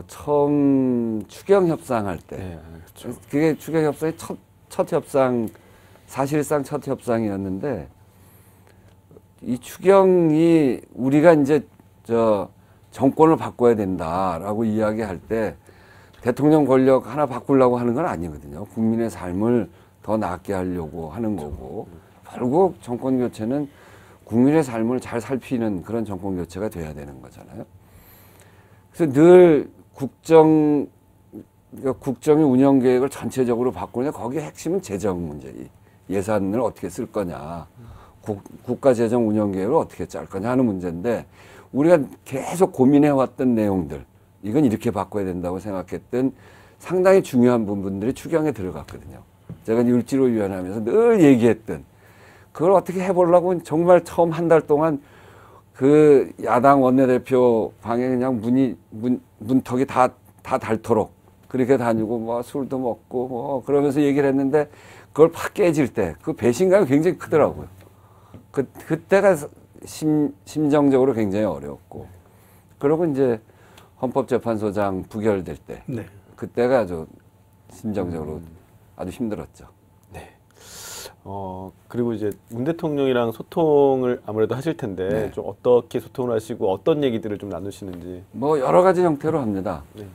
처음 추경 협상할 때. 네, 그렇죠. 그게 추경 협상의 첫 협상, 사실상 첫 협상이었는데, 이 추경이 우리가 이제 정권을 바꿔야 된다라고 이야기할 때 대통령 권력 하나 바꾸려고 하는 건 아니거든요. 국민의 삶을 더 낫게 하려고 하는 거고, 결국 정권 교체는 국민의 삶을 잘 살피는 그런 정권 교체가 돼야 되는 거잖아요. 그래서 늘 국정의 운영 계획을 전체적으로 바꾸는데 거기에 핵심은 재정 문제, 예산을 어떻게 쓸 거냐, 국가 재정 운영 계획을 어떻게 짤 거냐 하는 문제인데 우리가 계속 고민해왔던 내용들, 이건 이렇게 바꿔야 된다고 생각했던 상당히 중요한 부분들이 추경에 들어갔거든요. 제가 율지로위원회 하면서 늘 얘기했던 그걸 어떻게 해보려고 정말 처음 한 달 동안 그 야당 원내대표 방에 그냥 문턱이 다 닳도록 그렇게 다니고 뭐 술도 먹고 뭐 그러면서 얘기를 했는데 그걸 팍 깨질 때 그 배신감이 굉장히 크더라고요. 그때가 심정적으로 굉장히 어려웠고 그러고 이제 헌법재판소장 부결될 때 네. 그때가 아주 심정적으로 아주 힘들었죠. 네. 그리고 이제 문 대통령이랑 소통을 아무래도 하실 텐데 네. 좀 어떻게 소통을 하시고 어떤 얘기들을 좀 나누시는지. 뭐 여러 가지 형태로 합니다. 네.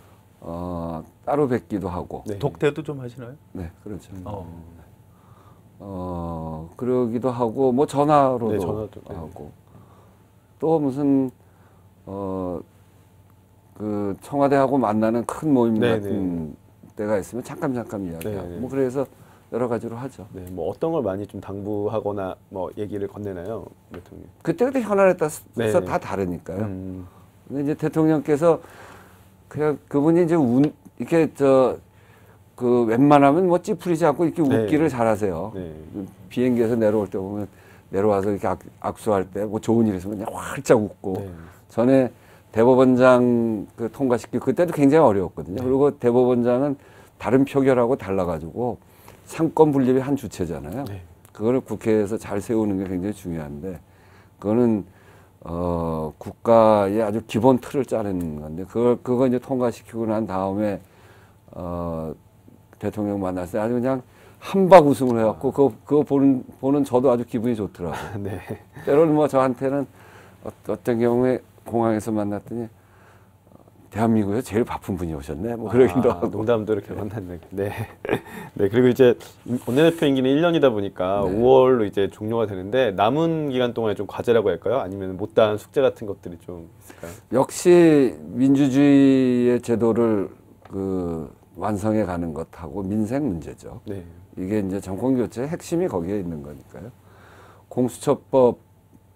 따로 뵙기도 하고. 네. 독대도 좀 하시나요? 네, 그렇죠. 어. 그러기도 하고 뭐 전화로도 네, 전화도, 네. 하고 또 무슨 그 청와대하고 만나는 큰 모임 네, 같은 때가 있으면 잠깐 이야기하고 네, 네. 뭐 그래서 여러 가지로 하죠. 네, 뭐 어떤 걸 많이 좀 당부하거나 뭐 얘기를 건네나요, 대통령? 그때 현안에 따라서 네, 다 네. 다르니까요. 음, 근데 이제 대통령께서 그냥 그분이 이제 이렇게 그 웬만하면 뭐 찌푸리지 않고 이렇게 네. 웃기를 잘하세요. 네, 비행기에서 내려올 때 보면 내려와서 이렇게 악수할 때 뭐 좋은 일 있으면 그냥 활짝 웃고 네. 전에 대법원장 그 통과시키고 그때도 굉장히 어려웠거든요. 그리고 대법원장은 다른 표결하고 달라가지고 상권 분립의 한 주체잖아요. 네. 그거를 국회에서 잘 세우는 게 굉장히 중요한데 그거는 국가의 아주 기본 틀을 짜는 건데 그거 이제 통과시키고 난 다음에 대통령 만났을 때 아주 그냥 한박 웃음을 해갖고 그거 보는 저도 아주 기분이 좋더라고요. 네. 때로는 뭐 저한테는 어떤 경우에 공항에서 만났더니 대한민국에서 제일 바쁜 분이 오셨네. 뭐 그러기도 하고. 농담도 이렇게 만났네. 네. 네. 그리고 이제 원내대표 임기는 1년이다 보니까 네. 5월로 이제 종료가 되는데 남은 기간 동안에 좀 과제라고 할까요? 아니면 못다한 숙제 같은 것들이 좀 있을까요? 역시 민주주의의 제도를 완성해 가는 것하고 민생 문제죠. 네. 이게 이제 정권 교체의 핵심이 거기에 있는 거니까요. 공수처법,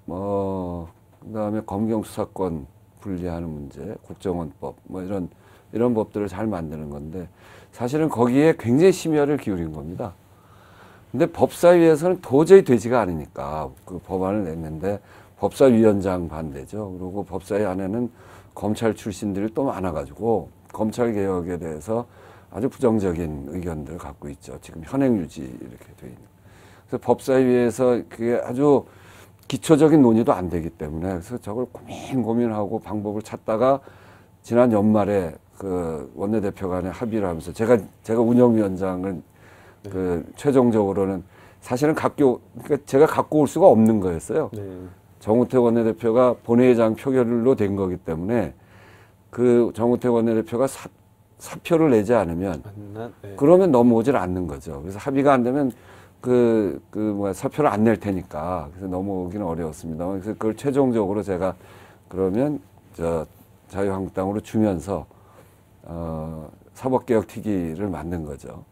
그다음에 검경 수사권 분리하는 문제, 국정원법, 뭐 이런 법들을 잘 만드는 건데 사실은 거기에 굉장히 심혈을 기울인 겁니다. 근데 법사위에서는 도저히 되지가 않으니까 그 법안을 냈는데 법사위원장 반대죠. 그리고 법사위 안에는 검찰 출신들이 또 많아가지고 검찰 개혁에 대해서 아주 부정적인 의견들을 갖고 있죠. 지금 현행 유지 이렇게 돼 있는. 그래서 법사위에서 그게 아주 기초적인 논의도 안 되기 때문에 그래서 저걸 고민하고 방법을 찾다가 지난 연말에 그 원내대표 간에 합의를 하면서 제가 운영위원장을 최종적으로는 사실은 그러니까 제가 갖고 올 수가 없는 거였어요. 네. 정우택 원내대표가 본회의장 표결로 된 거기 때문에 그 정우택 원내대표가 사표를 내지 않으면 네. 그러면 넘어오질 않는 거죠. 그래서 합의가 안 되면 사표를 안 낼 테니까 그래서 넘어오기는 어려웠습니다. 그래서 그걸 최종적으로 제가 그러면 자유한국당으로 주면서 사법개혁특위를 만든 거죠.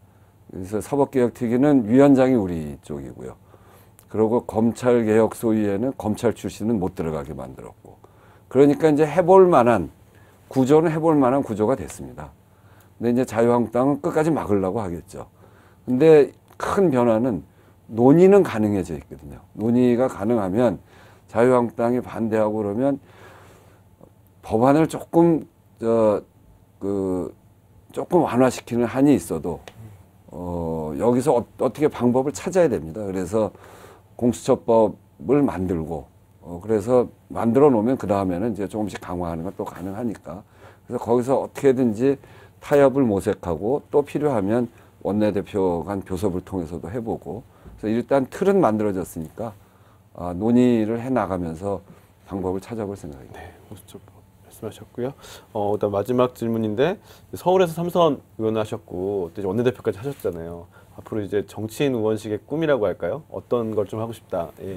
그래서 사법개혁특위는 위원장이 우리 쪽이고요. 그리고 검찰개혁 소위에는 검찰 출신은 못 들어가게 만들었고, 그러니까 이제 해볼 만한 구조가 됐습니다. 근데 이제 자유한국당은 끝까지 막으려고 하겠죠. 근데 큰 변화는 논의는 가능해져 있거든요. 논의가 가능하면 자유한국당이 반대하고 그러면 법안을 조금 완화시키는 한이 있어도 여기서 어떻게 방법을 찾아야 됩니다. 그래서 공수처법을 만들고 그래서 만들어 놓으면 그 다음에는 이제 조금씩 강화하는 건 또 가능하니까, 그래서 거기서 어떻게든지 타협을 모색하고 또 필요하면 원내대표 간 교섭을 통해서도 해보고, 그래서 일단 틀은 만들어졌으니까 논의를 해나가면서 방법을 찾아볼 생각입니다. 네, 공수처법 말씀하셨고요. 그다음 마지막 질문인데, 서울에서 3선 의원 하셨고 또 이제 원내대표까지 하셨잖아요. 앞으로 이제 정치인 의원식의 꿈이라고 할까요? 어떤 걸 좀 하고 싶다. 예.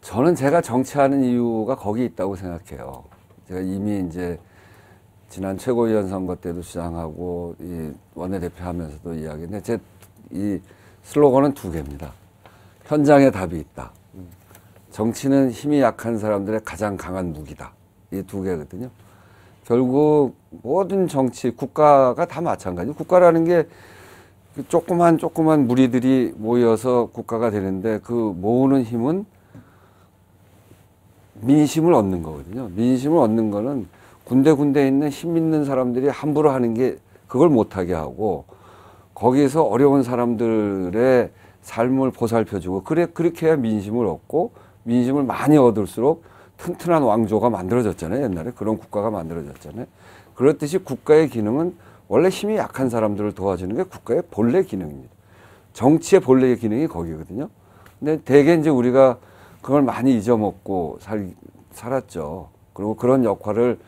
저는 제가 정치하는 이유가 거기 있다고 생각해요. 제가 이미 이제 지난 최고위원 선거 때도 주장하고 이 원내대표 하면서도 이야기했는데 이 슬로건은 두 개입니다. 현장에 답이 있다. 정치는 힘이 약한 사람들의 가장 강한 무기다. 이 두 개거든요. 결국 모든 정치, 국가가 다 마찬가지. 국가라는 게 조그만 무리들이 모여서 국가가 되는데 그 모으는 힘은 민심을 얻는 거거든요. 민심을 얻는 거는 군데군데 있는 힘 있는 사람들이 함부로 하는 게 그걸 못하게 하고, 거기에서 어려운 사람들의 삶을 보살펴주고, 그렇게 해야 민심을 얻고, 민심을 많이 얻을수록 튼튼한 왕조가 만들어졌잖아요. 옛날에 그런 국가가 만들어졌잖아요. 그렇듯이 국가의 기능은 원래 힘이 약한 사람들을 도와주는 게 국가의 본래 기능입니다. 정치의 본래 기능이 거기거든요. 근데 대개 이제 우리가 그걸 많이 잊어먹고 살았죠. 그리고 그런 역할을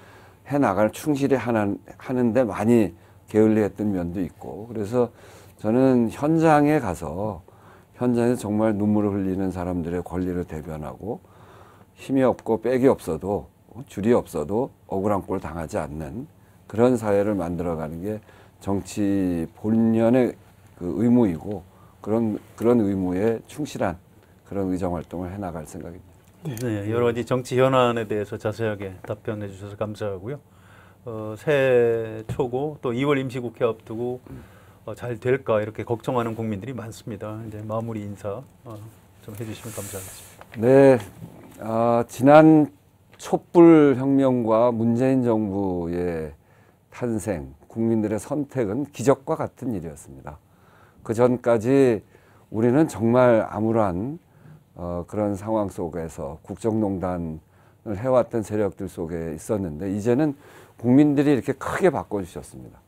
해나갈 충실히 하는데 많이 게을리했던 면도 있고, 그래서 저는 현장에서 정말 눈물을 흘리는 사람들의 권리를 대변하고, 힘이 없고 백이 없어도 줄이 없어도 억울한 꼴 당하지 않는 그런 사회를 만들어가는 게 정치 본연의 그 의무이고, 그런 의무에 충실한 그런 의정활동을 해나갈 생각입니다. 네, 여러 가지 정치 현안에 대해서 자세하게 답변해 주셔서 감사하고요. 새해 초고 또 2월 임시국회 앞두고 잘 될까 이렇게 걱정하는 국민들이 많습니다. 이제 마무리 인사 좀 해주시면 감사하겠습니다. 네, 지난 촛불혁명과 문재인 정부의 탄생, 국민들의 선택은 기적과 같은 일이었습니다. 그 전까지 우리는 정말 암울한 그런 상황 속에서 국정농단을 해왔던 세력들 속에 있었는데, 이제는 국민들이 이렇게 크게 바꿔주셨습니다.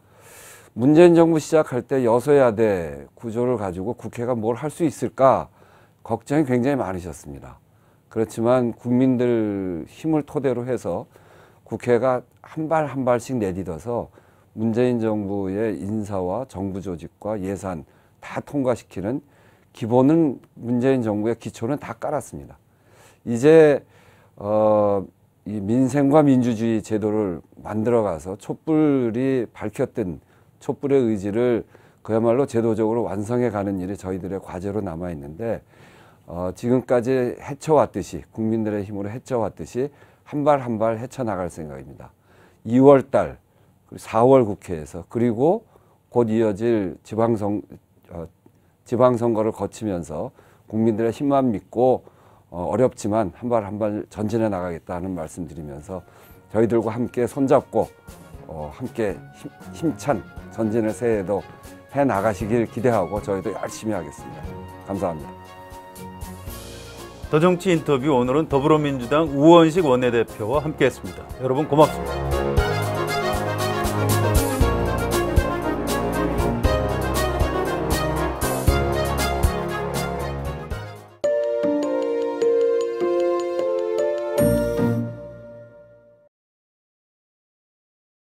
문재인 정부 시작할 때 여소야대 구조를 가지고 국회가 뭘 할 수 있을까 걱정이 굉장히 많으셨습니다. 그렇지만 국민들 힘을 토대로 해서 국회가 한 발 한 발씩 내딛어서 문재인 정부의 인사와 정부 조직과 예산 다 통과시키는 기본은 문재인 정부의 기초는 다 깔았습니다. 이제 이 민생과 민주주의 제도를 만들어가서 촛불이 밝혔던 촛불의 의지를 그야말로 제도적으로 완성해가는 일이 저희들의 과제로 남아있는데, 지금까지 헤쳐왔듯이 국민들의 힘으로 헤쳐왔듯이 한 발 한 발 헤쳐나갈 생각입니다. 2월 달 4월 국회에서, 그리고 곧 이어질 지방선거를 거치면서 국민들의 힘만 믿고 어렵지만 한 발 한 발 전진해 나가겠다는 말씀드리면서, 저희들과 함께 손잡고 함께 힘찬 전진을 새해에도 해 나가시길 기대하고 저희도 열심히 하겠습니다. 감사합니다. 더 정치 인터뷰, 오늘은 더불어민주당 우원식 원내대표와 함께했습니다. 여러분 고맙습니다.